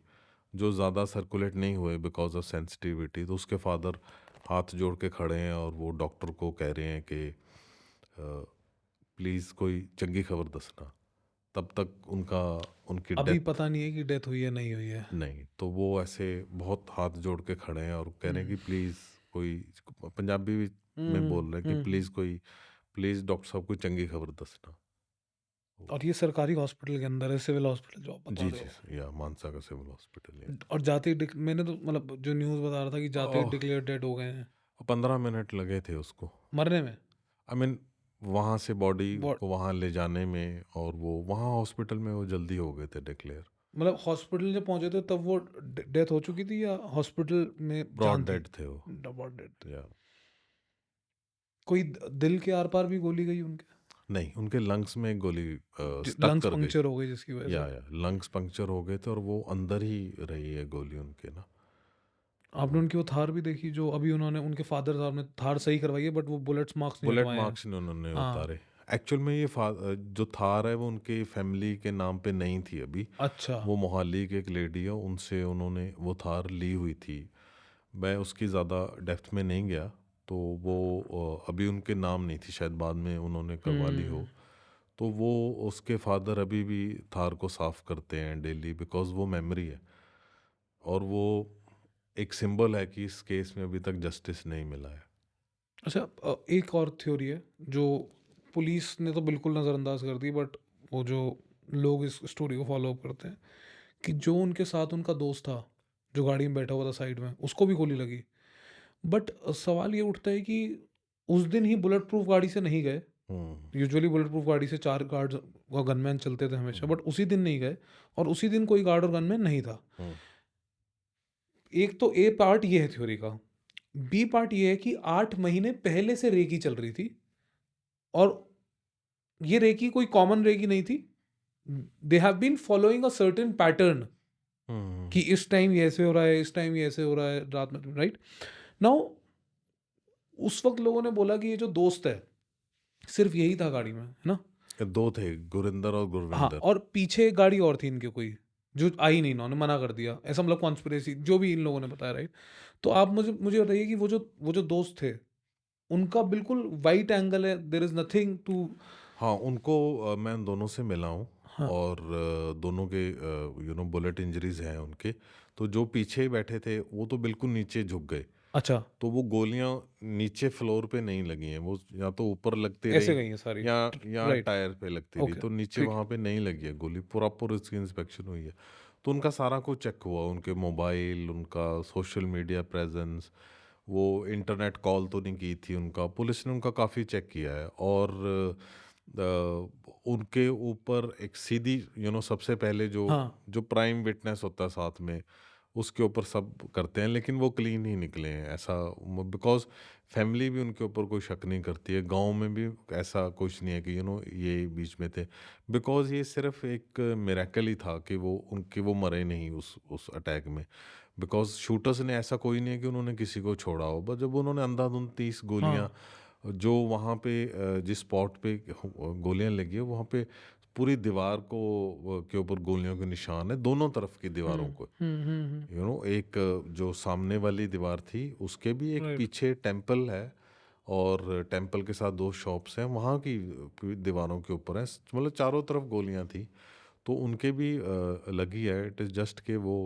Speaker 2: जो ज़्यादा सर्कुलेट नहीं हुए बिकॉज ऑफ सेंसिटिविटी। तो उसके फादर हाथ जोड़ के खड़े हैं और वो डॉक्टर को कह रहे हैं कि प्लीज़ कोई चंगी खबर दसना। तब तक उनकी
Speaker 1: अभी
Speaker 2: डेथ
Speaker 1: पता नहीं है कि डेथ हुई है नहीं हुई है।
Speaker 2: नहीं। तो वो ऐसे बहुत हाथ जोड़ के खड़े हैं और कह रहे हैं
Speaker 1: हुँ,
Speaker 2: कि प्लीज़ कोई, पंजाबी में
Speaker 1: हुँ,
Speaker 2: बोल रहे हैं कि
Speaker 1: हुँ, हुँ।
Speaker 2: प्लीज़ डॉक्टर साहब कोई चंगी खबर दसना। तो
Speaker 1: और ये सरकारी हॉस्पिटल के अंदर है, सिविल हॉस्पिटल जो आप बता
Speaker 2: जी,
Speaker 1: रहे
Speaker 2: जी,
Speaker 1: हो।
Speaker 2: या मानसा का सिविल हॉस्पिटल या
Speaker 1: और जाते ही मैंने तो मतलब जो न्यूज़ बता रहा था कि जाते ही
Speaker 2: ओह!
Speaker 1: डिक्लेयर डेड हो गए हैं,
Speaker 2: 15 मिनट लगे थे उसको।
Speaker 1: मरने में।
Speaker 2: आई मीन वहाँ से बॉडी
Speaker 1: बॉ
Speaker 2: को वहाँ ले जाने में, और वो वहाँ हॉस्पिटल में वो जल्दी हो गए थे डिक्लेयर।
Speaker 1: मतलब हॉस्पिटल जब पहुँचे थे तब वो डेथ हो चुकी थी या हॉस्पिटल में
Speaker 2: ब्रॉड
Speaker 1: जान थी?
Speaker 2: डेड थे वो।
Speaker 1: बहुत डेड थे।
Speaker 2: या
Speaker 1: कोई दिल के आर पार भी गोली गई उनके?
Speaker 2: नहीं, उनके लंग्स में एक गोली स्टक
Speaker 1: लंग्स
Speaker 2: कर गई।
Speaker 1: पंक्चर हो गई जिसकी वजह से।
Speaker 2: या लंग्स पंक्चर हो गए थे और वो अंदर ही रही है गोली उनके ना।
Speaker 1: आपने
Speaker 2: तो
Speaker 1: उनकी वो थार भी देखी जो अभी उन्होंने उनके फादर साहब ने थार सही करवाई है बट वो बुलेट्स मार्क्स नहीं
Speaker 2: बुलेट
Speaker 1: हटवाए हैं।
Speaker 2: मार्क्स उन्होंने
Speaker 1: हाँ,
Speaker 2: उतारे। एक्चुअल में जो थार है वो उनके फैमिली के नाम पे नहीं थी अभी।
Speaker 1: अच्छा।
Speaker 2: वो मोहाली की एक लेडी है, उनसे उन्होंने वो थार ली हुई थी। मैं उसकी ज़्यादा डेप्थ में नहीं गया। तो वो अभी उनके नाम नहीं थी, शायद बाद में उन्होंने करवा ली
Speaker 1: हुँ।
Speaker 2: हो। तो वो उसके फादर अभी भी थार को साफ़ करते हैं डेली बिकॉज़ वो मेमोरी है। और वो एक सिंबल है कि इस केस में अभी तक जस्टिस नहीं मिला है।
Speaker 1: अच्छा, एक और थ्योरी है जो पुलिस ने तो बिल्कुल नज़रअंदाज कर दी बट वो जो लोग इस स्टोरी को फॉलो अप करते हैं कि जो उनके साथ उनका दोस्त था जो गाड़ी में बैठा हुआ था साइड में उसको भी गोली लगी। बट सवाल ये उठता है कि उस दिन ही बुलेट प्रूफ गाड़ी से नहीं गए।
Speaker 2: हुँ,
Speaker 1: यूजुअली बुलेट प्रूफ गाड़ी से 4 गार्ड्स व गनमैन चलते थे हमेशा
Speaker 2: हुँ,
Speaker 1: बट उसी दिन नहीं गए और उसी दिन कोई गार्ड और गनमैन नहीं था।
Speaker 2: हुँ,
Speaker 1: एक तो ए पार्ट ये है थ्योरी का। बी पार्ट ये है कि 8 महीने पहले से रेकी चल रही थी और ये रेकी कोई कॉमन रेकी नहीं थी। They have been following a certain pattern कि
Speaker 2: हुँ,
Speaker 1: इस टाइम ये ऐसे हो रहा है, इस टाइम ये ऐसे हो रहा है रात में, राइट? नाउ उस वक़्त लोगों ने बोला कि ये जो दोस्त है, सिर्फ़ यही था गाड़ी में, है ना?
Speaker 2: 2 थे, गुरिंदर और
Speaker 1: हाँ,
Speaker 2: गुरविंदर।
Speaker 1: और पीछे एक गाड़ी और थी इनके कोई, जो आई नहीं, इन्होंने मना कर दिया। ऐसा मतलब कॉन्स्पिरेसी जो भी इन लोगों ने बताया, राइट? तो आप मुझे मुझे बताइए कि वो जो दोस्त थे, उनका बिल्कुल वाइट एंगल है, देयर इज़ नथिंग टू।
Speaker 2: हाँ, उनको मैं दोनों से मिला हूँ।
Speaker 1: हाँ,
Speaker 2: और दोनों के बुलेट इंजरीज़ हैं उनके। तो जो पीछे बैठे थे वो तो बिल्कुल नीचे झुक गए।
Speaker 1: अच्छा,
Speaker 2: तो वो गोलियाँ नीचे फ्लोर पे नहीं लगी हैं, वो या तो ऊपर लगती रही
Speaker 1: ऐसे गई हैं सारी।
Speaker 2: या
Speaker 1: राइट,
Speaker 2: टायर पे लगती रही,
Speaker 1: ओके,
Speaker 2: तो नीचे
Speaker 1: ठीक है।
Speaker 2: वहाँ पे नहीं लगी है गोली। प्रॉपर उसकी इंस्पेक्शन हुई है। तो उनका सारा कुछ चेक हुआ, उनके मोबाइल, उनका सोशल मीडिया प्रेज़ेंस, वो इंटरनेट कॉल तो नहीं की थी उनका, पुलिस ने उनका काफ़ी चेक किया है। और उनके ऊपर एक सीधी सबसे पहले जो
Speaker 1: हाँ,
Speaker 2: जो प्राइम विटनेस होता है साथ में, उसके ऊपर सब करते हैं, लेकिन वो क्लीन ही निकले हैं ऐसा, बिकॉज़ फैमिली भी उनके ऊपर कोई शक नहीं करती है, गाँव में भी ऐसा कुछ नहीं है कि ये बीच में थे। बिकॉज़ ये सिर्फ़ एक मिरेकल ही था कि वो मरे नहीं उस अटैक में। बिकॉज़ शूटर्स ने ऐसा कोई नहीं है कि उन्होंने किसी को छोड़ा हो, बस जब उन्होंने अंधाधुंध 30
Speaker 1: हाँ।
Speaker 2: गोलियाँ जो वहाँ पे जिस स्पॉट पे गोलियाँ लगी है वहाँ पे पूरी दीवार को के ऊपर गोलियों के निशान है, दोनों तरफ की दीवारों
Speaker 1: हुँ,
Speaker 2: को।
Speaker 1: हुँ, हुँ, हुँ।
Speaker 2: एक जो सामने वाली दीवार थी उसके भी एक
Speaker 1: राइट।
Speaker 2: पीछे टेम्पल है, और टेम्पल के साथ 2 शॉप्स हैं, वहाँ की दीवारों के ऊपर है, मतलब चारों तरफ गोलियाँ थी। तो उनके भी लगी है, इट इज़ जस्ट कि वो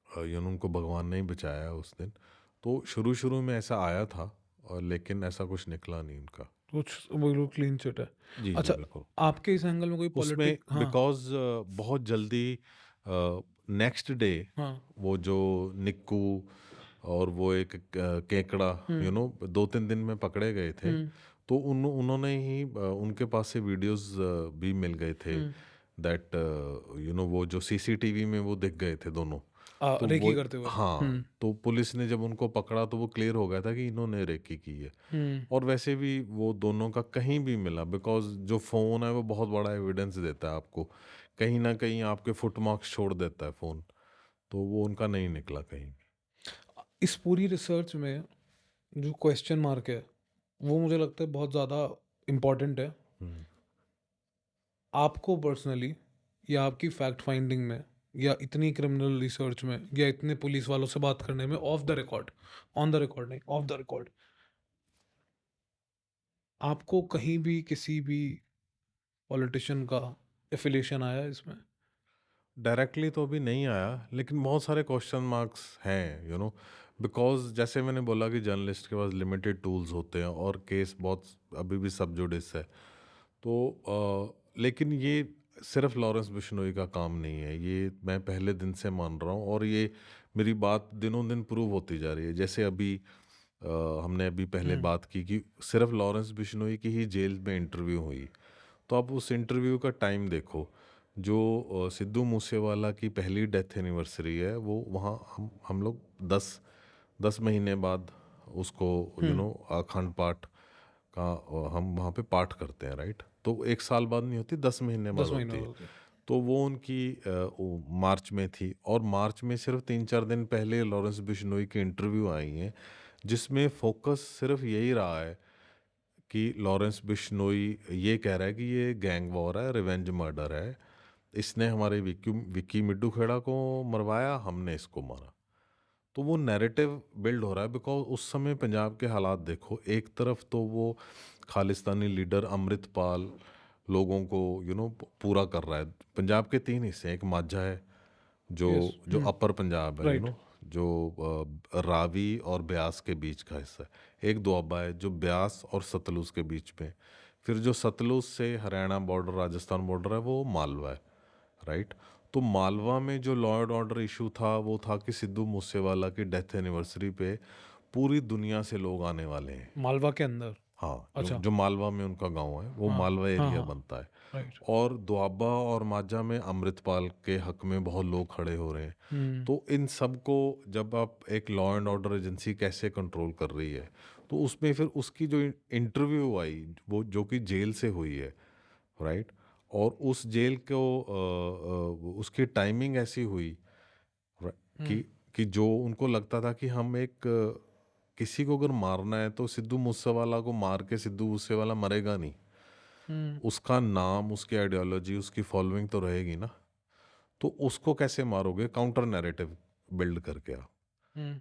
Speaker 2: उनको भगवान ने ही बचाया उस दिन। तो शुरू-शुरू में ऐसा आया था, और लेकिन ऐसा कुछ निकला नहीं उनका।
Speaker 1: कुछ वो लोग क्लीन चिट है।
Speaker 2: जी, जी,
Speaker 1: अच्छा,
Speaker 2: बिल्कुल।
Speaker 1: आपके इस एंगल में कोई
Speaker 2: उसमें
Speaker 1: हाँ,
Speaker 2: बिकॉज़ बहुत जल्दी नेक्स्ट डे
Speaker 1: हाँ।
Speaker 2: वो जो निक्कू और वो एक केकड़ा
Speaker 1: हुँ,
Speaker 2: 2-3 दिन में पकड़े गए थे।
Speaker 1: हुँ,
Speaker 2: तो उन्होंने ही उनके पास से वीडियोज़ भी मिल गए थे,
Speaker 1: हुँ।
Speaker 2: दैट वो जो सीसीटीवी में वो दिख गए थे दोनों। तो वो
Speaker 1: रेकी करते हुए।
Speaker 2: हाँ,
Speaker 1: हुँ,
Speaker 2: तो पुलिस ने जब उनको पकड़ा तो वो क्लियर हो गया था कि इन्होंने रेकी की है।
Speaker 1: हुँ।
Speaker 2: और वैसे भी वो दोनों का कहीं भी मिला, बिकॉज़ जो फ़ोन है वो बहुत बड़ा एविडेंस देता है आपको। कहीं न कहीं आपके फुट मार्क्स छोड़ देता है फ़ोन, तो वो उनका नहीं निकला कहीं भी।
Speaker 1: इस पूरी रिसर्च में जो क्वेश्चन मार्क है, वो मुझे लगता है बहुत ज़्यादा इम्पोर्टेंट है।
Speaker 2: हुँ।
Speaker 1: आपको पर्सनली या आपकी फैक्ट फाइंडिंग में या इतनी क्रिमिनल रिसर्च में या इतने पुलिस वालों से बात करने में of the record, on the record नहीं, ऑफ द रिकॉर्ड, आपको कहीं भी किसी भी पॉलिटिशियन का एफिलिएशन आया है इसमें?
Speaker 2: डायरेक्टली तो अभी नहीं आया, लेकिन बहुत सारे क्वेश्चन मार्क्स हैं, बिकॉज़ जैसे मैंने बोला कि जर्नलिस्ट के पास लिमिटेड टूल्स होते हैं और केस बहुत अभी भी सब जुडिस है। तो लेकिन ये सिर्फ लॉरेंस बिश्नोई का काम नहीं है, ये मैं पहले दिन से मान रहा हूँ, और ये मेरी बात दिनों दिन प्रूव होती जा रही है। जैसे अभी हमने अभी पहले
Speaker 1: हुँ,
Speaker 2: बात की कि सिर्फ लॉरेंस बिश्नोई की ही जेल में इंटरव्यू हुई। तो आप उस इंटरव्यू का टाइम देखो, जो सिद्धू मूसेवाला की पहली डेथ एनिवर्सरी है, वो वहाँ हम लोग 10 महीने बाद उसको
Speaker 1: हुँ,
Speaker 2: अखंड पाठ का हम वहाँ पे पाठ करते हैं, राइट? तो 1 साल बाद नहीं होती, 10 महीने बाद
Speaker 1: 10 महीने
Speaker 2: होती
Speaker 1: बाद
Speaker 2: है।
Speaker 1: होती है।
Speaker 2: तो वो उनकी मार्च में थी, और मार्च में सिर्फ 3-4 दिन पहले लॉरेंस बिश्नोई की इंटरव्यू आई है, जिसमें फोकस सिर्फ यही रहा है कि लॉरेंस बिश्नोई ये कह रहा है कि ये गैंग वॉर है, रिवेंज मर्डर है। इसने हमारे विक्की विक्की मिड्डू खेड़ा को मरवाया, हमने इसको मारा। तो वो नैरेटिव बिल्ड हो रहा है, बिकॉज़ उस समय पंजाब के हालात देखो, एक तरफ तो वो खालिस्तानी लीडर अमृतपाल लोगों को पूरा कर रहा है। पंजाब के 3 हिस्से हैं, एक माझा है, जो
Speaker 1: यस।
Speaker 2: जो अपर पंजाब है,
Speaker 1: राइट।
Speaker 2: जो रावी और ब्यास के बीच का हिस्सा है। एक दोआबा है जो ब्यास और सतलुज के बीच में है। फिर जो सतलुज से हरियाणा बॉर्डर, राजस्थान बॉर्डर है, वो मालवा है, राइट? तो मालवा में जो लॉ एंड ऑर्डर इशू था वो था कि सिद्धू मूसेवाला की डेथ एनिवर्सरी पे पूरी दुनिया से लोग आने वाले हैं।
Speaker 1: मालवा के अंदर।
Speaker 2: हाँ, जो
Speaker 1: अच्छा।
Speaker 2: जो मालवा में उनका गाँव है, वो
Speaker 1: हाँ,
Speaker 2: मालवा
Speaker 1: हाँ,
Speaker 2: एरिया
Speaker 1: हाँ।
Speaker 2: बनता है।
Speaker 1: राइट।
Speaker 2: और दोआबा और माझा में अमृतपाल के हक में बहुत लोग खड़े हो रहे हैं।
Speaker 1: हुँ,
Speaker 2: तो इन सब को जब आप एक लॉ एंड ऑर्डर एजेंसी कैसे कंट्रोल कर रही है, तो उसमें फिर उसकी जो इंटरव्यू आई, वो जो कि जेल से हुई है, राइट? और उस जेल को उसकी टाइमिंग ऐसी हुई, रा-
Speaker 1: हुँ,
Speaker 2: कि जो उनको लगता था कि हम एक किसी को अगर मारना है तो सिद्धू मूसेवाला को मार के सिद्धू मूसेवाला मरेगा नहीं,
Speaker 1: हुँ,
Speaker 2: उसका नाम, उसकी आइडियोलॉजी, उसकी फॉलोइंग तो रहेगी ना। तो उसको कैसे मारोगे? काउंटर नैरेटिव बिल्ड करके आप।
Speaker 1: हुँ,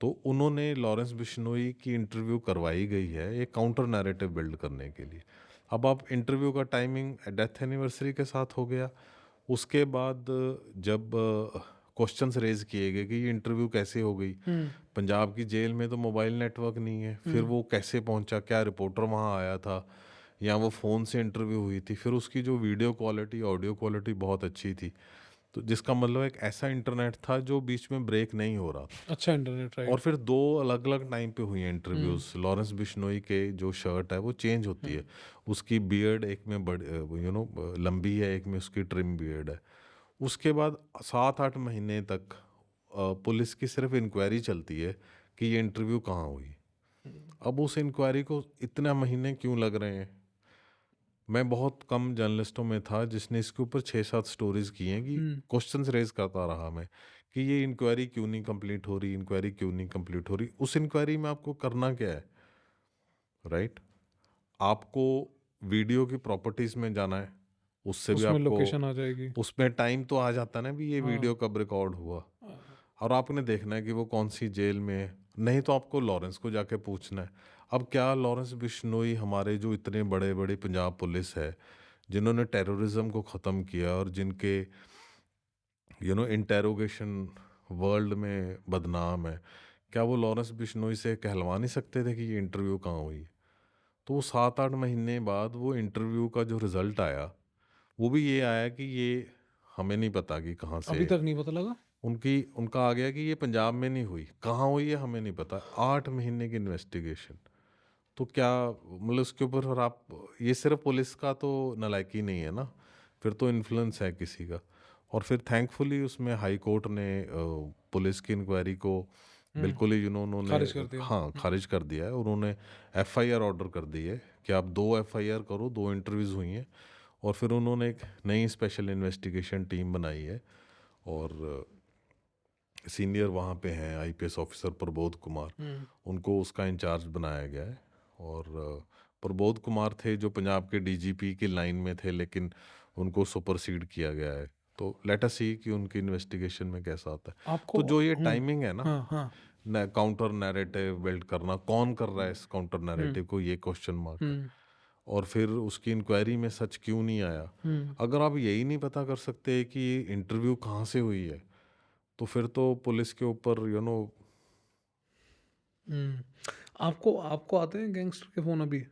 Speaker 2: तो उन्होंने लॉरेंस बिश्नोई की इंटरव्यू करवाई गई है एक काउंटर नैरेटिव बिल्ड करने के लिए। अब आप इंटरव्यू का टाइमिंग डेथ एनिवर्सरी के साथ हो गया। उसके बाद जब क्वेश्चंस रेज किए गए कि ये इंटरव्यू कैसे हो गई,
Speaker 1: हुँ,
Speaker 2: पंजाब की जेल में तो मोबाइल नेटवर्क नहीं है, फिर
Speaker 1: हुँ,
Speaker 2: वो कैसे पहुंचा, क्या रिपोर्टर वहां आया था, या वो फ़ोन से इंटरव्यू हुई थी, फिर उसकी जो वीडियो क्वालिटी, ऑडियो क्वालिटी बहुत अच्छी थी। तो जिसका मतलब एक ऐसा इंटरनेट था जो बीच में ब्रेक नहीं हो रहा था।
Speaker 1: अच्छा इंटरनेट
Speaker 2: और
Speaker 1: राइट।
Speaker 2: फिर 2 अलग-अलग टाइम पे हुई हैं
Speaker 1: हुँ,
Speaker 2: इंटरव्यूज़। लॉरेंस बिश्नोई के जो शर्ट है वो चेंज होती
Speaker 1: हुँ,
Speaker 2: है। उसकी बियर्ड एक में लंबी है, एक में उसकी ट्रिम बियर्ड है। उसके बाद 7-8 महीने तक पुलिस की सिर्फ इंक्वायरी चलती है कि ये इंटरव्यू कहाँ हुई।
Speaker 1: हुँ,
Speaker 2: अब उस इंक्वायरी को इतने महीने क्यों लग रहे हैं? मैं बहुत कम जर्नलिस्टों में था जिसने इसके ऊपर 6-7 स्टोरीज़ की हैं कि
Speaker 1: हुँ,
Speaker 2: क्वेश्चंस रेज़ करता रहा मैं कि ये इंक्वायरी क्यों नहीं कंप्लीट हो रही, इंक्वायरी क्यों नहीं कंप्लीट हो रही? उस इंक्वायरी में आपको करना क्या है, राइट? आपको वीडियो की प्रॉपर्टीज़ में जाना है, उससे भी
Speaker 1: उसमें
Speaker 2: आपको
Speaker 1: लोकेशन आ जाएगी।
Speaker 2: उसमें टाइम तो आ जाता है ना भी ये
Speaker 1: हाँ,
Speaker 2: वीडियो कब रिकॉर्ड हुआ।
Speaker 1: अ,
Speaker 2: और आपने देखना है कि वो कौन-सी जेल में है, नहीं तो आपको लॉरेंस को जाके पूछना है। अब क्या लॉरेंस बिश्नोई हमारे जो इतने बड़े-बड़े पंजाब पुलिस है, जिन्होंने टेररिज़्म को ख़त्म किया और जिनके इंटेरोगेशन वर्ल्ड में बदनाम है, क्या वो लॉरेंस बिश्नोई से कहलवा नहीं सकते थे कि ये इंटरव्यू कहाँ हुई है? तो वो 7-8 महीने बाद वो इंटरव्यू का जो रिज़ल्ट आया, वो भी ये आया कि ये हमें नहीं पता कि कहाँ से
Speaker 1: अभी तक नहीं पता लगा?
Speaker 2: उनका आ गया कि ये पंजाब में नहीं हुई, कहाँ हुई है हमें नहीं पता। 8 महीने की इन्वेस्टिगेशन। तो क्या मतलब उसके ऊपर फिर आप ये सिर्फ़ पुलिस का तो नालायकी नहीं है ना, फिर तो इन्फ्लुएंस है किसी का। और फिर थैंकफुली उसमें हाई कोर्ट ने पुलिस की इंक्वायरी को
Speaker 1: हुँ,
Speaker 2: बिल्कुल ही उन्होंने
Speaker 1: खारिज कर दिया।
Speaker 2: हाँ,
Speaker 1: हुँ,
Speaker 2: खारिज कर दिया है। उन्होंने एफआईआर ऑर्डर कर दी है कि आप 2 एफआईआर करो, 2 इंटरव्यूज़ हुई हैं। और फिर उन्होंने एक नई स्पेशल इन्वेस्टिगेशन टीम बनाई है और सीनियर वहाँ पे हैं आईपीएस ऑफिसर प्रबोध कुमार,
Speaker 1: हुँ,
Speaker 2: उनको उसका इंचार्ज बनाया गया है। और प्रबोध कुमार थे जो पंजाब के डीजीपी की लाइन में थे, लेकिन उनको सुपरसीड किया गया है। तो लेट अस सी कि उनकी इन्वेस्टिगेशन में कैसा आता है।
Speaker 1: आपको
Speaker 2: तो जो ये
Speaker 1: हुँ,
Speaker 2: टाइमिंग है ना,
Speaker 1: हाँ, हाँ,
Speaker 2: काउंटर नैरेटिव बिल्ड करना, कौन कर रहा है इस काउंटर
Speaker 1: हुँ,
Speaker 2: नैरेटिव को, ये क्वेश्चन मार्क है।
Speaker 1: हुँ,
Speaker 2: और फिर उसकी इंक्वायरी में सच क्यों नहीं आया?
Speaker 1: हुँ,
Speaker 2: अगर आप यही नहीं पता कर सकते कि इंटरव्यू कहाँ से हुई है, तो फिर तो पुलिस के ऊपर
Speaker 1: हुँ। आपको आपको आते हैं गैंगस्टर के फ़ोन अभी?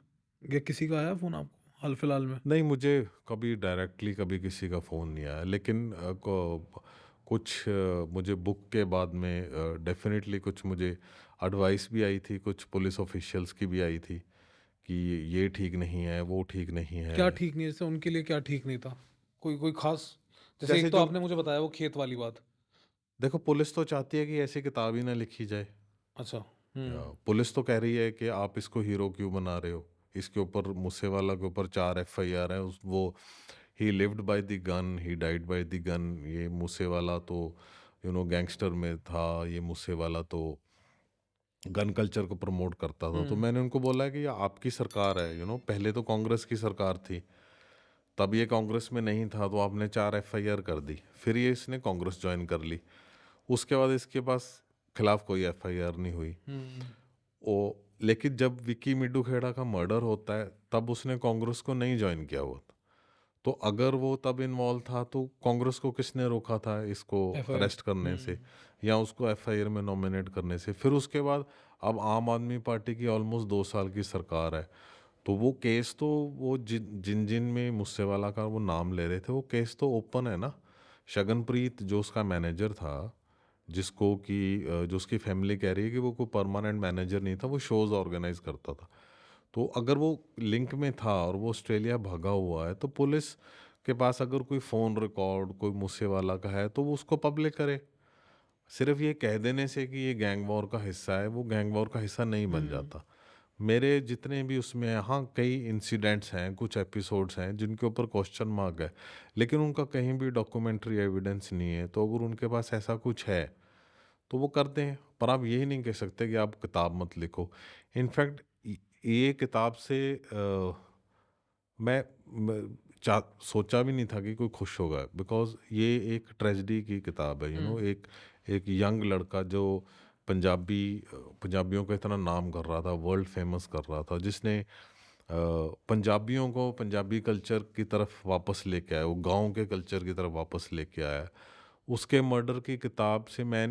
Speaker 1: या किसी का आया फ़ोन आपको हाल-फिलहाल में?
Speaker 2: नहीं, मुझे कभी डायरेक्टली कभी किसी का फ़ोन नहीं आया, लेकिन कुछ मुझे बुक के बाद में डेफ़िनेटली कुछ मुझे एडवाइस भी आई थी, कुछ पुलिस ऑफिशियल्स की भी आई थी कि ये ठीक नहीं है, वो ठीक नहीं
Speaker 1: क्या
Speaker 2: है।
Speaker 1: ठीक नहीं है? जैसे उनके लिए क्या ठीक नहीं था? कोई कोई ख़ास जैसे
Speaker 2: जैसे
Speaker 1: एक तो
Speaker 2: जो
Speaker 1: आपने मुझे बताया वो खेत वाली बात।
Speaker 2: देखो, पुलिस तो चाहती है कि ऐसी किताब ही ना लिखी जाए।
Speaker 1: अच्छा, हुँ,
Speaker 2: पुलिस तो कह रही है कि आप इसको हीरो क्यों बना रहे हो? इसके ऊपर मूसेवाला के ऊपर 4 एफआईआर हैं। उस वो ही lived by the gun, he died by the gun. ये मूसेवाला तो गैंगस्टर में था, ये मूसेवाला तो गन कल्चर को प्रमोट करता था। तो
Speaker 1: हुँ,
Speaker 2: मैंने उनको बोला कि ये आपकी सरकार है, पहले तो कांग्रेस की सरकार थी, तब ये कांग्रेस में नहीं था तो आपने 4 एफआईआर कर दी। फिर ये इसने कांग्रेस जॉइन कर ली। उसके बाद इसके पास खिलाफ कोई एफआईआर नहीं हुई।
Speaker 1: हुँ,
Speaker 2: ओ लेकिन जब विक्की मिड्डू खेड़ा का मर्डर होता है, तब उसने कांग्रेस को नहीं ज्वाइन किया हुआ था। तो अगर वो तब इन्वॉल्व था तो कांग्रेस को किसने रोका था इसको
Speaker 1: एफआईआर
Speaker 2: अरेस्ट करने से
Speaker 1: हुँ,
Speaker 2: या उसको एफआईआर में नॉमिनेट करने से? फिर उसके बाद अब आम आदमी पार्टी की ऑलमोस्ट 2 साल की सरकार है। तो वो केस तो वो जिन जिन में मुस्सेवाला का वो नाम ले रहे थे, वो केस तो ओपन है ना। शगनप्रीत जो उसका मैनेजर था, जिसको कि जो उसकी फैमिली कह रही है कि वो कोई परमानेंट मैनेजर नहीं था, वो शोज़ ऑर्गेनाइज करता था। तो अगर वो लिंक में था और वो ऑस्ट्रेलिया भागा हुआ है, तो पुलिस के पास अगर कोई फ़ोन रिकॉर्ड कोई मूसेवाला का है तो वो उसको पब्लिक करे। सिर्फ ये कह देने से कि ये गैंग वॉर का हिस्सा है, वो गैंग वॉर का हिस्सा नहीं बन
Speaker 1: हुँ,
Speaker 2: जाता। मेरे जितने भी उसमें हैं, हाँ, कई इंसिडेंट्स हैं, कुछ एपिसोड्स हैं जिनके ऊपर क्वेश्चन मार्क है, लेकिन उनका कहीं भी डॉक्यूमेंट्री एविडेंस नहीं है। तो अगर उनके पास ऐसा कुछ है, तो वो करते हैं। पर आप यही नहीं कह सकते कि आप किताब मत लिखो। इनफैक्ट ये किताब से मैं सोचा भी नहीं था कि कोई खुश होगा, बिकॉज़ ये एक ट्रेजेडी की किताब है।
Speaker 1: हुँ,
Speaker 2: एक एक यंग लड़का जो पंजाबियों का इतना नाम कर रहा था, वर्ल्ड फेमस कर रहा था, जिसने पंजाबियों को पंजाबी कल्चर की तरफ वापस लेके आया, वो गाँव के कल्चर की तरफ वापस लेके आया। उसके मर्डर की किताब से मैं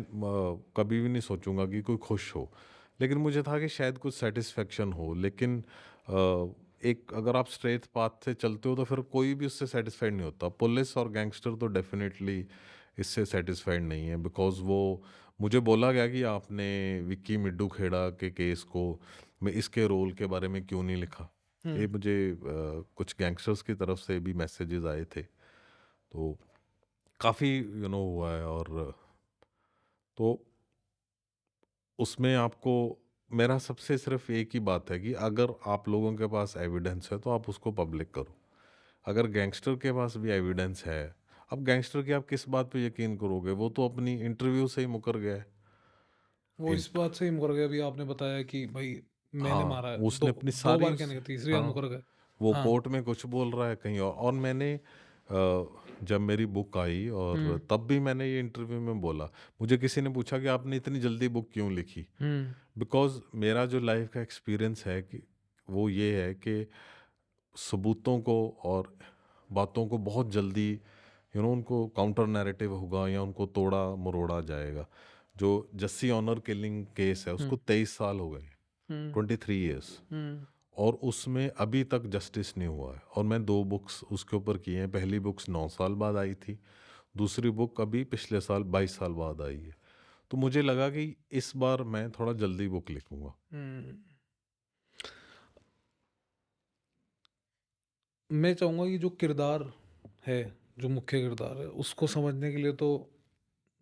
Speaker 2: कभी भी नहीं सोचूंगा कि कोई खुश हो, लेकिन मुझे था कि शायद कुछ सेटिस्फेक्शन हो। लेकिन एक अगर आप स्ट्रेट पाथ से चलते हो तो फिर कोई भी उससे सेटिस्फाइड नहीं होता। पुलिस और गैंगस्टर तो डेफिनेटली इससे सेटिस्फाइड नहीं है, बिकॉज वो मुझे बोला गया कि आपने विक्की मिड्डू खेड़ा के केस को में इसके रोल के बारे में क्यों नहीं लिखा। ये
Speaker 1: हुँ,
Speaker 2: मुझे कुछ गैंगस्टर्स की तरफ से भी मैसेजेस आए थे। तो काफ़ी हुआ है। और तो उसमें आपको मेरा सबसे सिर्फ एक ही बात है कि अगर आप लोगों के पास एविडेंस है तो आप उसको पब्लिक करो। अगर गैंगस्टर के पास भी एविडेंस है, अब गैंगस्टर की आप किस बात पे यकीन करोगे? वो तो अपनी इंटरव्यू से ही मुकर गया है।
Speaker 1: वो इस
Speaker 2: इंट
Speaker 1: बात से ही मुकर गए, अभी आपने बताया कि भाई मैंने
Speaker 2: हाँ,
Speaker 1: मारा है,
Speaker 2: उसने अपनी
Speaker 1: दो
Speaker 2: सारी
Speaker 1: बार कहने का, तीसरी बार
Speaker 2: हाँ,
Speaker 1: मुकर गए।
Speaker 2: वो
Speaker 1: हाँ।
Speaker 2: कोर्ट में कुछ बोल रहा है कहीं और मैंने जब मेरी बुक आई और
Speaker 1: हुँ,
Speaker 2: तब भी मैंने ये इंटरव्यू में बोला। मुझे किसी ने पूछा कि आपने इतनी जल्दी बुक क्यों लिखी?
Speaker 1: हुँ,
Speaker 2: बिकॉज़ मेरा जो लाइफ का एक्सपीरियंस है कि वो ये है कि सबूतों को और बातों को बहुत जल्दी उनको काउंटर नैरेटिव होगा या उनको तोड़ा मरोड़ा जाएगा। जो जस्सी ऑनर किलिंग केस है
Speaker 1: हुँ,
Speaker 2: उसको 23 साल हो गए,
Speaker 1: हुँ,
Speaker 2: 23 इयर्स,
Speaker 1: हुँ,
Speaker 2: और उसमें अभी तक जस्टिस नहीं हुआ है। और मैं 2 बुक्स उसके ऊपर की हैं। पहली बुक्स 9 साल बाद आई थी, दूसरी बुक अभी पिछले साल 22 साल बाद आई है। तो मुझे लगा कि इस बार मैं थोड़ा जल्दी बुक लिखूँगा।
Speaker 1: हुँ। मैं चाहूँगा कि जो किरदार है, जो मुख्य किरदार है, उसको समझने के लिए तो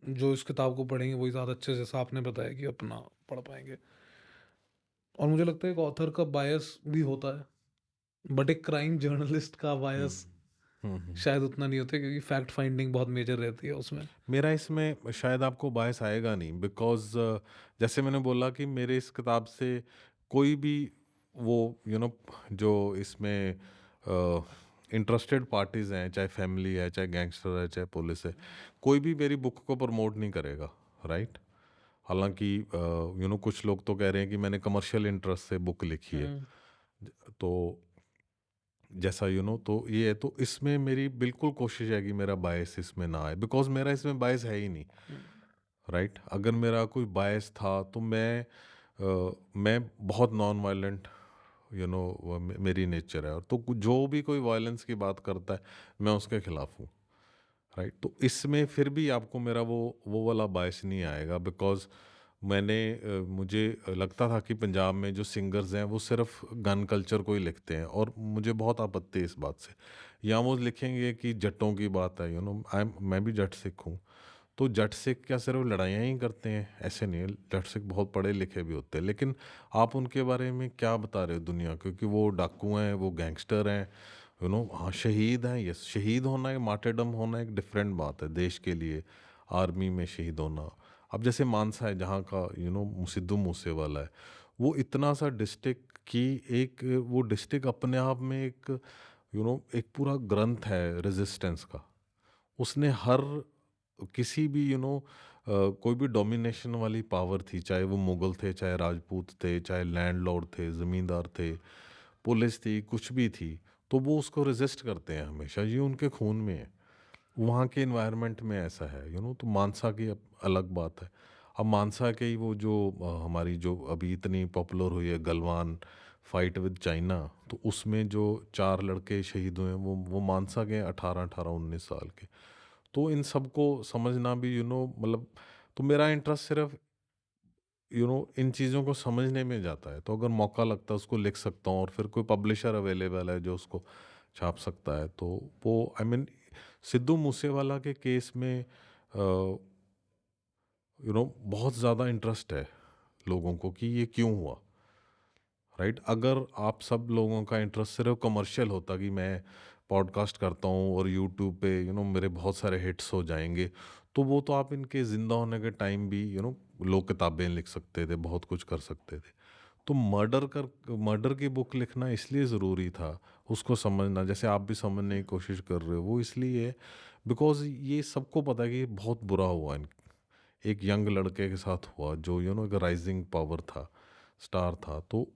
Speaker 1: जो इस किताब को पढ़ेंगे वही ज़्यादा अच्छे से, जैसा आपने बताया कि अपना पढ़ पाएँगे। और मुझे लगता है एक ऑथर का बायस भी होता है, बट एक क्राइम जर्नलिस्ट का
Speaker 2: हुँ।
Speaker 1: बायस
Speaker 2: हुँ, हुँ।
Speaker 1: शायद उतना नहीं होता, क्योंकि फैक्ट फाइंडिंग बहुत मेजर रहती है उसमें।
Speaker 2: मेरा इसमें शायद आपको बायस आएगा नहीं, बिकॉज़ जैसे मैंने बोला कि मेरे इस किताब से कोई भी वो जो इसमें इंटरेस्टेड पार्टीज़ हैं, चाहे फैमिली है, चाहे गैंगस्टर है, चाहे पुलिस है, कोई भी मेरी बुक को प्रमोट नहीं करेगा, राइट? हालाँकि कुछ लोग तो कह रहे हैं कि मैंने कमर्शियल इंटरेस्ट से बुक लिखी है।
Speaker 1: हुँ,
Speaker 2: तो जैसा तो ये है, तो इसमें मेरी बिल्कुल कोशिश है कि मेरा बायस इसमें ना आए, बिकॉज़ मेरा इसमें बायस है ही नहीं।
Speaker 1: हुँ,
Speaker 2: राइट, अगर मेरा कोई बायस था तो मैं बहुत नॉन वायलेंट मेरी नेचर है, और तो जो भी कोई वायलेंस की बात करता है मैं उसके खिलाफ हूँ। राइट, तो इसमें फिर भी आपको मेरा वो वाला बायस नहीं आएगा, बिकॉज मुझे लगता था कि पंजाब में जो सिंगर्स हैं वो सिर्फ गन कल्चर को ही लिखते हैं, और मुझे बहुत आपत्ति है इस बात से। या वो लिखेंगे कि जट्टों की बात है, मैं भी जट सिख हूँ, तो जट सिख क्या सिर्फ लड़ाइयाँ ही करते हैं? ऐसे नहीं है, जट सिख बहुत पढ़े लिखे भी होते हैं, लेकिन आप उनके बारे में क्या बता रहे हो दुनिया, क्योंकि वो डाकू हैं, वो गैंगस्टर हैं, हाँ शहीद हैं। यस, शहीद होना, एक मार्टेडम होना एक डिफरेंट बात है देश के लिए, आर्मी में शहीद होना। अब जैसे मानसा है जहाँ का सिद्धू मूसेवाला है, वो इतना सा डिस्ट्रिक्ट की एक वो डिस्ट्रिक्ट अपने आप में एक एक पूरा ग्रंथ है रेजिस्टेंस का। उसने हर किसी भी कोई भी डोमिनेशन वाली पावर थी, चाहे वो मुगल थे, चाहे राजपूत थे, चाहे लैंडलॉर्ड थे, ज़मींदार थे, पुलिस थी, कुछ भी थी, तो वो उसको रेजिस्ट करते हैं हमेशा, ये उनके खून में है। वहाँ के एनवायरनमेंट में ऐसा है, तो मानसा की अलग बात है। अब मानसा के ही वो जो हमारी जो अभी इतनी पॉपुलर हुई है गलवान फाइट विद चाइना, तो उसमें जो 4 लड़के शहीद हुए हैं वो मानसा के 18-19 साल के। तो इन सबको समझना भी मतलब, तो मेरा इंटरेस्ट सिर्फ इन चीज़ों को समझने में जाता है। तो अगर मौका लगता है उसको लिख सकता हूँ, और फिर कोई पब्लिशर अवेलेबल है जो उसको छाप सकता है, तो वो आई मीन सिद्धू मूसेवाला के केस में बहुत ज़्यादा इंटरेस्ट है लोगों को कि ये क्यों हुआ। राइट, अगर आप सब लोगों का इंटरेस्ट सिर्फ कमर्शियल होता कि मैं पॉडकास्ट करता हूँ और यूट्यूब पे मेरे बहुत सारे हिट्स हो जाएंगे, तो वो तो आप इनके ज़िंदा होने के टाइम भी लोग किताबें लिख सकते थे, बहुत कुछ कर सकते थे। तो मर्डर की बुक लिखना इसलिए ज़रूरी था, उसको समझना, जैसे आप भी समझने की कोशिश कर रहे हो, वो इसलिए बिकॉज ये सबको पता है कि ये बहुत बुरा हुआ एक यंग लड़के के साथ हुआ जो एक राइजिंग पावर था, स्टार था। तो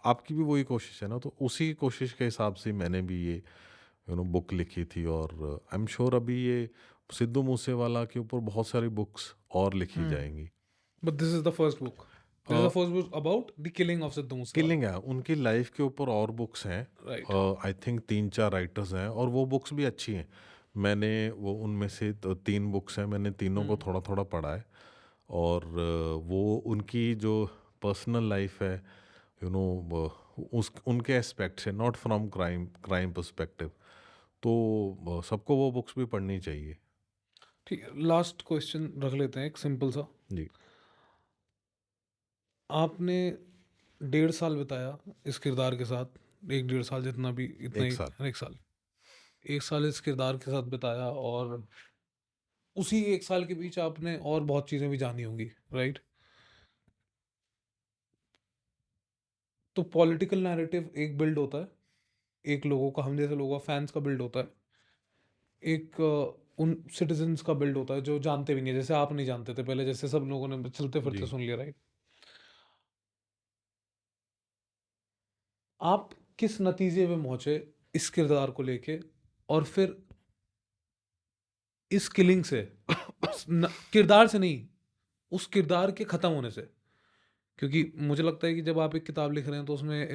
Speaker 2: आपकी भी वही कोशिश है ना, तो उसी कोशिश के हिसाब से मैंने भी ये बुक लिखी थी। और आई एम श्योर अभी ये सिद्धू मूसेवाला के ऊपर बहुत सारी बुक्स और लिखी
Speaker 1: हुँ।
Speaker 2: जाएंगी।
Speaker 1: But this is the first book. This is the first book about the killing of Sidhu Moosewala.
Speaker 2: Killing है, उनकी लाइफ के ऊपर और बुक्स हैं।
Speaker 1: राइट।
Speaker 2: आई थिंक 3-4 राइटर्स हैं, और वो बुक्स भी अच्छी हैं। मैंने वो उनमें से 3 बुक्स हैं, मैंने तीनों को
Speaker 1: हुँ,
Speaker 2: थोड़ा थोड़ा पढ़ा है। और वो उनकी जो पर्सनल लाइफ है, उस उनके एस्पेक्ट से, not from crime crime perspective, तो सबको वो बुक्स भी पढ़नी चाहिए।
Speaker 1: ठीक है, लास्ट क्वेश्चन रख लेते हैं एक सिंपल सा।
Speaker 2: जी।
Speaker 1: आपने 1.5 साल बिताया इस किरदार के साथ, 1 डेढ़ साल जितना भी, इतना
Speaker 2: 1
Speaker 1: ही,
Speaker 2: साल।
Speaker 1: 1 साल। 1 साल इस किरदार के साथ बिताया और उसी 1 साल के बीच आपने और बहुत चीज़ें भी जानी होंगी, राइट? तो पॉलिटिकल नैरेटिव एक बिल्ड होता है, एक लोगों का, हम जैसे लोगों का, फैन्स का बिल्ड होता है। एक उन सिटिज़न्स का बिल्ड होता है जो जानते भी नहीं है, जैसे आप नहीं जानते थे पहले, जैसे सब लोगों ने चलते-फिरते
Speaker 2: जी।
Speaker 1: सुन लिया, राइट? आप किस नतीजे पे पहुँचे इस किरदार को लेके और फिर इस किलिंग से किरदार से नहीं, उस किरदार के खत्म होने से? क्योंकि मुझे लगता है कि जब आप एक किताब लिख रहे हैं तो उसमें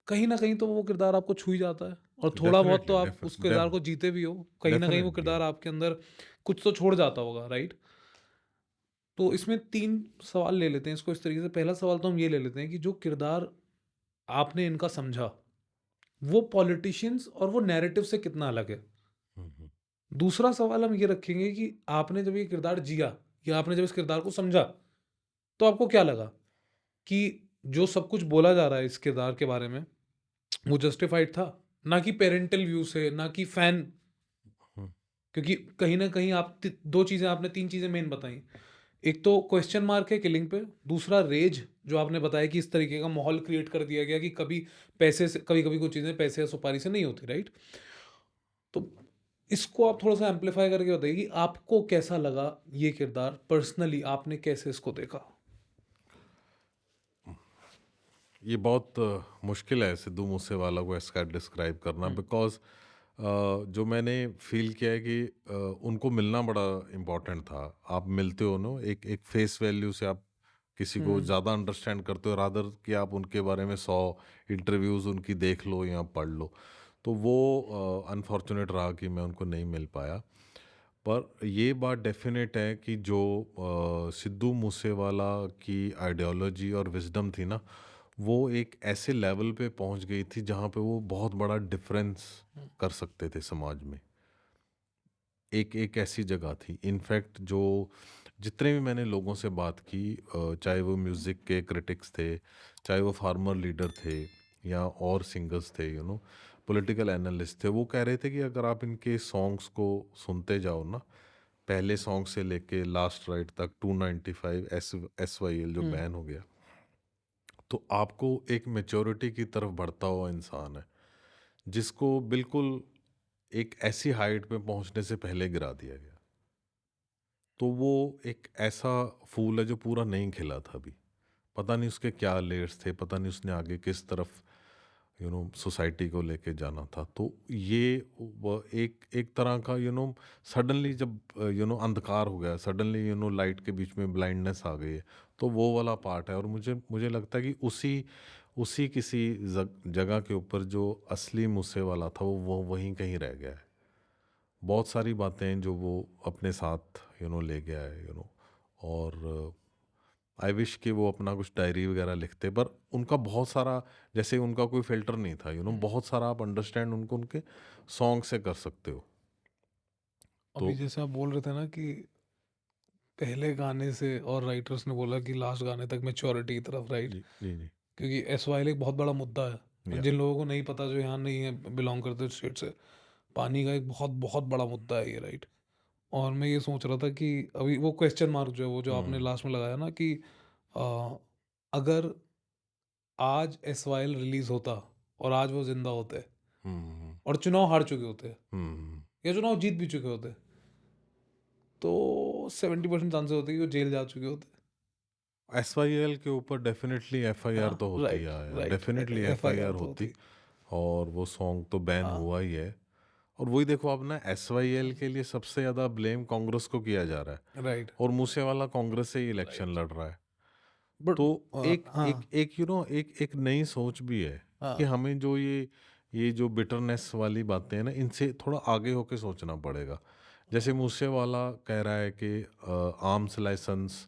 Speaker 1: कहीं ना कहीं तो वो किरदार आपको छू ही जाता है, और थोड़ा बहुत तो
Speaker 2: डेफ़िनेटली,
Speaker 1: आप उस किरदार को जीते भी हो, कहीं ना कहीं वो
Speaker 2: डेफ़िनेटली।
Speaker 1: किरदार आपके अंदर कुछ तो छोड़ जाता होगा, राइट? तो इसमें तीन सवाल ले लेते हैं इसको इस तरीके से। पहला सवाल तो हम ये ले लेते हैं कि जो किरदार आपने इनका समझा, वो पॉलिटिशियंस और वो नैरेटिव से कितना अलग है।
Speaker 2: हुँ, हुँ।
Speaker 1: दूसरा सवाल हम ये रखेंगे कि आपने जब ये किरदार जिया या आपने जब इस किरदार को समझा, तो आपको क्या लगा कि जो सब कुछ बोला जा रहा है इस किरदार के बारे में, वो जस्टिफाइड था? ना कि पेरेंटल व्यू से, ना कि फैन,
Speaker 2: हुँ।
Speaker 1: क्योंकि कहीं न कहीं आप ति 2 चीज़ें, आपने 3 चीज़ें मेन बताई। एक तो क्वेश्चन मार्क है किलिंग पे, दूसरा रेज जो आपने बताया कि इस तरीके का माहौल क्रिएट कर दिया गया कि कभी पैसे से, कभी-कभी कुछ चीज़ें पैसे या सुपारी से नहीं होती, राइट? तो इसको आप थोड़ा-सा एम्प्लीफाई करके बताइए कि आपको कैसा लगा ये किरदार, पर्सनली आपने कैसे इसको देखा?
Speaker 2: ये बहुत मुश्किल है सिद्धू मूसेवाला को ऐसा डिस्क्राइब करना,
Speaker 1: हुँ,
Speaker 2: बिकॉज़ जो मैंने फ़ील किया है कि उनको मिलना बड़ा इम्पोर्टेंट था। आप मिलते हो ना, एक एक फ़ेस वैल्यू से आप किसी को
Speaker 1: हुँ,
Speaker 2: ज़्यादा अंडरस्टैंड करते हो रादर कि आप उनके बारे में 100 इंटरव्यूज़ उनकी देख लो या पढ़ लो। तो वो अनफॉर्चुनेट रहा कि मैं उनको नहीं मिल पाया। पर ये बात डेफ़िनेट है कि जो सिद्धू मूसेवाला की आइडियोलॉजी और विज़डम थी ना, वो एक ऐसे लेवल पे पहुंच गई थी जहां पे वो बहुत बड़ा डिफरेंस
Speaker 1: हुँ,
Speaker 2: कर सकते थे समाज में। एक एक ऐसी जगह थी इनफैक्ट जो जितने भी मैंने लोगों से बात की, चाहे वो म्यूज़िक के क्रिटिक्स थे, चाहे वो फार्मर लीडर थे या और सिंगर्स थे, पॉलिटिकल एनालिस्ट थे, वो कह रहे थे कि अगर आप इनके सॉन्ग्स को सुनते जाओ ना, पहले सॉन्ग से लेके लास्ट राइट तक 295 SYL जो
Speaker 1: हुँ,
Speaker 2: बैन हो गया, तो आपको एक मेच्योरिटी की तरफ बढ़ता हुआ इंसान है जिसको बिल्कुल एक ऐसी हाइट पे पहुंचने से पहले गिरा दिया गया। तो वो एक ऐसा फूल है जो पूरा नहीं खिला था अभी। पता नहीं उसके क्या लेयर्स थे, पता नहीं उसने आगे किस तरफ सोसाइटी को लेके जाना था। तो ये वो एक एक तरह का सडनली जब अंधकार हो गया, सडनली लाइट के बीच में ब्लाइंडनेस आ गई है, तो वो वाला पार्ट है। और मुझे मुझे लगता है कि उसी उसी किसी जगह के ऊपर जो असली मुस्से वाला था वो वहीं कहीं रह गया है। बहुत सारी बातें हैं जो वो अपने साथ ले गया है, और आई विश कि वो अपना कुछ डायरी वगैरह लिखते, पर उनका बहुत सारा, जैसे उनका कोई फ़िल्टर नहीं था,
Speaker 1: हुँ।
Speaker 2: बहुत सारा आप अंडरस्टैंड उनको उनके सॉन्ग से कर सकते हो। तो
Speaker 1: अभी जैसे आप बोल रहे थे ना कि पहले गाने से, और राइटर्स ने बोला कि लास्ट गाने तक मैच्योरिटी की तरफ, राइट?
Speaker 2: जी, जी, जी।
Speaker 1: क्योंकि एसवाइल एक बहुत बड़ा मुद्दा है,
Speaker 2: या
Speaker 1: जिन लोगों को नहीं पता, जो यहाँ नहीं है, बिलोंग करते स्टेट से, पानी का एक बहुत बहुत बड़ा मुद्दा है ये, राइट? और मैं ये सोच रहा था कि अभी वो क्वेश्चन मार्क जो है, वो जो आपने
Speaker 2: हुँ,
Speaker 1: लास्ट में लगाया ना कि अ, अगर आज एसवाइल रिलीज होता और आज वो जिंदा होते
Speaker 2: हुँ,
Speaker 1: और चुनाव हार चुके होते
Speaker 2: हुँ।
Speaker 1: या चुनाव जीत भी चुके होते, तो 70% चांसेस होते कि वो जेल जा चुके होते।
Speaker 2: एसवाईएल के ऊपर डेफ़िनेटली एफआईआर
Speaker 1: हाँ,
Speaker 2: तो होती,
Speaker 1: राइट,
Speaker 2: या
Speaker 1: राइट।
Speaker 2: डेफ़िनेटली
Speaker 1: एफआईआर
Speaker 2: एफआईआर
Speaker 1: तो
Speaker 2: होती,
Speaker 1: होती।
Speaker 2: और वो सॉन्ग तो बैन
Speaker 1: हाँ,
Speaker 2: हुआ ही है। और वही देखो अब ना, एसवाईएल के लिए सबसे ज़्यादा ब्लेम कांग्रेस को किया जा रहा है,
Speaker 1: राइट,
Speaker 2: और मूसेवाला कांग्रेस से ही इलेक्शन
Speaker 1: राइट।
Speaker 2: लड़ रहा है।
Speaker 1: बट
Speaker 2: तो एक एक
Speaker 1: हाँ,
Speaker 2: एक एक एक नई सोच भी है कि
Speaker 1: हाँ,
Speaker 2: हमें जो ये जो बिटरनेस वाली बातें हैं ना, इनसे थोड़ा आगे होके सोचना पड़ेगा। जैसे मूसेवाला कह रहा है कि आर्म्स लाइसेंस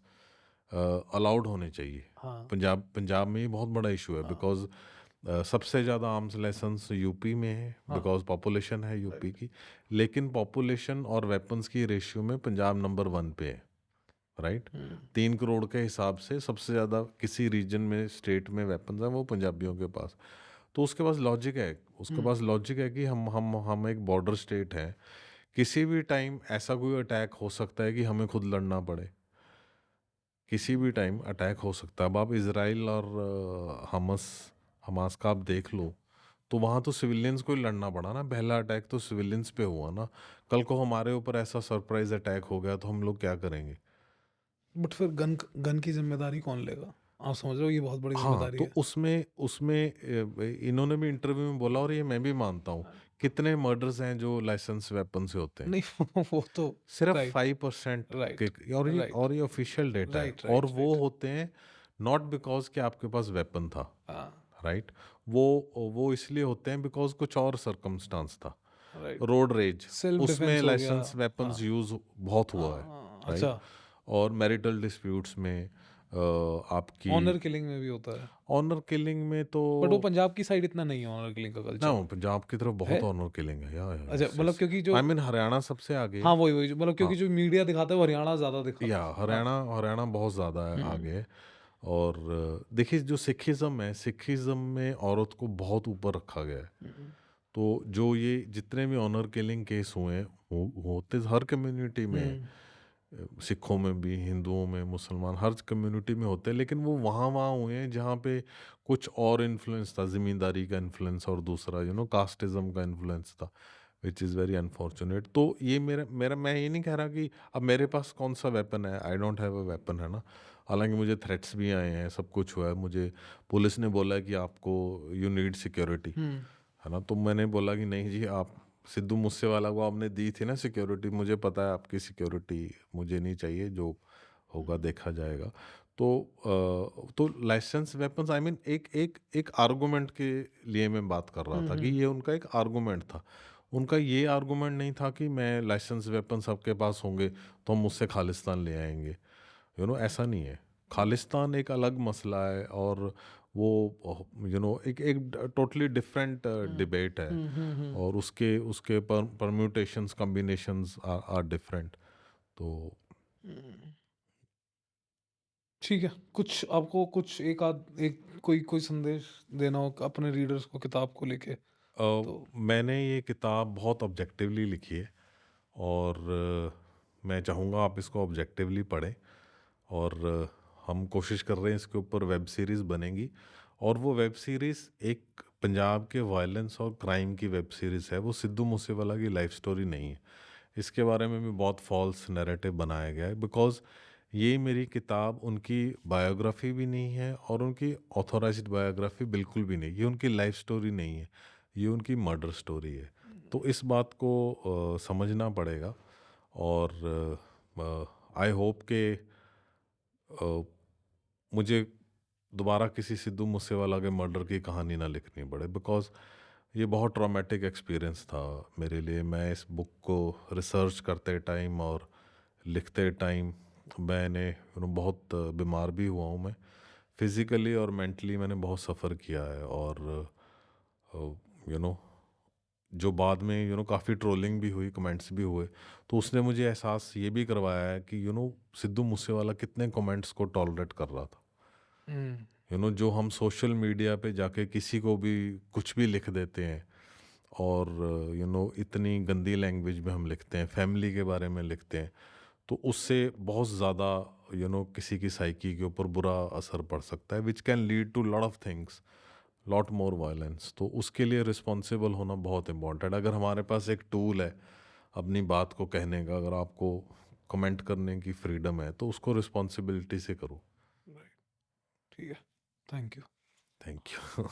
Speaker 2: अलाउड होने चाहिए।
Speaker 1: हाँ,
Speaker 2: पंजाब पंजाब में ये बहुत बड़ा इशू है,
Speaker 1: हाँ,
Speaker 2: बिकॉज़ सबसे ज़्यादा आर्म्स लाइसेंस यूपी में है
Speaker 1: हाँ,
Speaker 2: बिकॉज पॉपुलेशन है यूपी की, लेकिन पॉपुलेशन और वेपन्स की रेशियो में पंजाब नंबर 1 पे है, राइट।
Speaker 1: हुँ,
Speaker 2: 3 करोड़ के हिसाब से सबसे ज़्यादा किसी रीजन में स्टेट में वेपन्स हैं वो पंजाबियों के पास। तो उसके पास लॉजिक है, उसके
Speaker 1: हुँ,
Speaker 2: पास लॉजिक है कि हम एक बॉर्डर स्टेट है, किसी भी टाइम ऐसा कोई अटैक हो सकता है कि हमें खुद लड़ना पड़े, किसी भी टाइम अटैक हो सकता है। अब आप इसराइल और हमस हमास का आप देख लो, तो वहाँ तो सिविलियंस को ही लड़ना पड़ा ना, पहला अटैक तो सिविलियंस पे हुआ ना। कल को हमारे ऊपर ऐसा सरप्राइज अटैक हो गया तो हम लोग क्या करेंगे?
Speaker 1: बट फिर गन की ज़िम्मेदारी कौन लेगा? आप समझ रहे हो ये बहुत बड़ी
Speaker 2: हाँ,
Speaker 1: ज़िम्मेदारी
Speaker 2: तो
Speaker 1: है।
Speaker 2: उसमें उसमें इन्होंने भी इंटरव्यू में बोला और ये मैं भी मानता हूँ, कितने मर्डर्स हैं जो लाइसेंस वेपन से होते हैं?
Speaker 1: नहीं वो तो
Speaker 2: सिर्फ
Speaker 1: राइट,
Speaker 2: 5%
Speaker 1: राइट,
Speaker 2: के, और ये
Speaker 1: राइट,
Speaker 2: ऑफिशियल डेटा है,
Speaker 1: राइट,
Speaker 2: और
Speaker 1: राइट,
Speaker 2: वो
Speaker 1: राइट।
Speaker 2: होते हैं नॉट बिकॉज कि आपके पास वेपन था,
Speaker 1: हाँ,
Speaker 2: राइट। वो इसलिए होते हैं बिकॉज कुछ और सरकमस्टांस था,
Speaker 1: राइट।
Speaker 2: रोड रेज,
Speaker 1: सेल्फ
Speaker 2: उसमें
Speaker 1: डिफेंस हो गया।
Speaker 2: लाइसेंस वेपन्स
Speaker 1: हाँ,
Speaker 2: यूज बहुत हुआ है,
Speaker 1: हाँ,
Speaker 2: राइट।
Speaker 1: अच्छा।
Speaker 2: और मैरिटल डिस्प्यूट्स में आपकी
Speaker 1: ऑनर किलिंग में भी होता है।
Speaker 2: ऑनर किलिंग में तो
Speaker 1: बट वो पंजाब की साइड इतना नहीं है ऑनर किलिंग का
Speaker 2: ना,
Speaker 1: कल्चर।
Speaker 2: पंजाब की तरफ
Speaker 1: है?
Speaker 2: बहुत ऑनर किलिंग है, या
Speaker 1: अच्छा
Speaker 2: यस
Speaker 1: मतलब
Speaker 2: यस।
Speaker 1: क्योंकि जो
Speaker 2: आई मीन हरियाणा सबसे आगे
Speaker 1: हाँ,
Speaker 2: है।
Speaker 1: वही मतलब
Speaker 2: हाँ,
Speaker 1: क्योंकि जो मीडिया दिखाता है वो हरियाणा ज़्यादा
Speaker 2: या
Speaker 1: दिखाता है। हाँ।
Speaker 2: हरियाणा हरियाणा बहुत ज़्यादा
Speaker 1: हुँ,
Speaker 2: आगे है। और देखिए जो सिखिज़्म है, सिखिज़्म में औरत को बहुत ऊपर रखा गया है।
Speaker 1: हुँ,
Speaker 2: तो जो ये जितने भी ऑनर किलिंग केस हुए हैं, होते हर कम्युनिटी में हैं।
Speaker 1: हुँ,
Speaker 2: सिखों में भी, हिंदुओं में, मुसलमान, हर कम्युनिटी में होते हैं, लेकिन वो वहाँ वहाँ हुए हैं जहाँ पे कुछ और इन्फ्लुएंस था, ज़मींदारी का इन्फ्लुएंस और दूसरा कास्टिज़्म का इन्फ्लुएंस था, विच इज़ वेरी अनफॉर्चुनेट। तो ये मेरा मेरा मैं ये नहीं कह रहा कि अब मेरे पास कौन सा वेपन है, I don't have a weapon, है ना। हालांकि मुझे थ्रेट्स भी आए हैं, सब कुछ हुआ है, मुझे पुलिस ने बोला कि आपको यू नीड सिक्योरिटी,
Speaker 1: हुँ,
Speaker 2: है ना। तो मैंने बोला कि नहीं जी, आप सिद्धू मूसेवाला को आपने दी थी ना सिक्योरिटी, मुझे पता है आपकी सिक्योरिटी मुझे नहीं चाहिए, जो होगा देखा जाएगा। तो लाइसेंस वेपन्स, आई मीन एक एक एक आर्गुमेंट के लिए मैं बात कर रहा
Speaker 1: हुँ,
Speaker 2: था कि
Speaker 1: हुँ,
Speaker 2: ये उनका एक आर्गुमेंट था। उनका ये आर्गुमेंट नहीं था कि मैं लाइसेंस वेपन सबके पास होंगे तो हम मुझसे खालिस्तान ले आएंगे, ऐसा नहीं है। खालिस्तान एक अलग मसला है, और वो एक एक टोटली डिफरेंट
Speaker 1: हुँ,
Speaker 2: डिबेट है,
Speaker 1: हुँ, हुँ, हुँ,
Speaker 2: और उसके उसके परम्यूटेशंस कॉम्बिनेशंस आर डिफरेंट। तो
Speaker 1: हुँ। ठीक है, कुछ आपको कुछ एक आध एक कोई संदेश देना हो अपने रीडर्स को किताब को लेके तो
Speaker 2: मैंने ये किताब बहुत ऑब्जेक्टिवली लिखी है, और मैं चाहूँगा आप इसको ऑब्जेक्टिवली पढ़ें। और हम कोशिश कर रहे हैं इसके ऊपर वेब सीरीज़ बनेगी, और वो वेब सीरीज़ एक पंजाब के वायलेंस और क्राइम की वेब सीरीज़ है, वो सिद्धू मूसेवाला की लाइफ स्टोरी नहीं है। इसके बारे में भी बहुत फॉल्स नैरेटिव बनाया गया है, बिकॉज़ ये मेरी किताब उनकी बायोग्राफी भी नहीं है, और उनकी ऑथोराइज्ड बायोग्राफी बिल्कुल भी नहीं, ये उनकी लाइफ स्टोरी नहीं है, ये उनकी मर्डर स्टोरी है। तो इस बात को समझना पड़ेगा। और आई होप के अ, मुझे दोबारा किसी सिद्धू मूसेवाला के मर्डर की कहानी ना लिखनी पड़े, बिकॉज़ ये बहुत ट्रॉमेटिक एक्सपीरियंस था मेरे लिए। मैं इस बुक को रिसर्च करते टाइम और लिखते टाइम मैंने बहुत बीमार भी हुआ हूँ मैं, फिज़िकली और मेंटली मैंने बहुत सफ़र किया है। और यू नो जो बाद में काफ़ी ट्रोलिंग भी हुई, कमेंट्स भी हुए, तो उसने मुझे एहसास ये भी करवाया है कि सिद्धू मूसेवाला कितने कमेंट्स को टॉलरेट कर रहा था।
Speaker 1: हुँ,
Speaker 2: जो हम सोशल मीडिया पे जाके किसी को भी कुछ भी लिख देते हैं, और इतनी गंदी लैंग्वेज में हम लिखते हैं, फैमिली के बारे में लिखते हैं, तो उससे बहुत ज़्यादा किसी की साइकी के ऊपर बुरा असर पड़ सकता है, which can lead to lot of things, lot more violence. तो उसके लिए रिस्पॉन्सिबल होना बहुत इम्पोर्टेंट। अगर हमारे पास एक टूल है अपनी बात को कहने का, अगर आपको कमेंट करने की फ्रीडम है, तो उसको रिस्पॉन्सिबिलिटी से करो।
Speaker 1: राइट, ठीक है, थैंक यू।
Speaker 2: Thank you.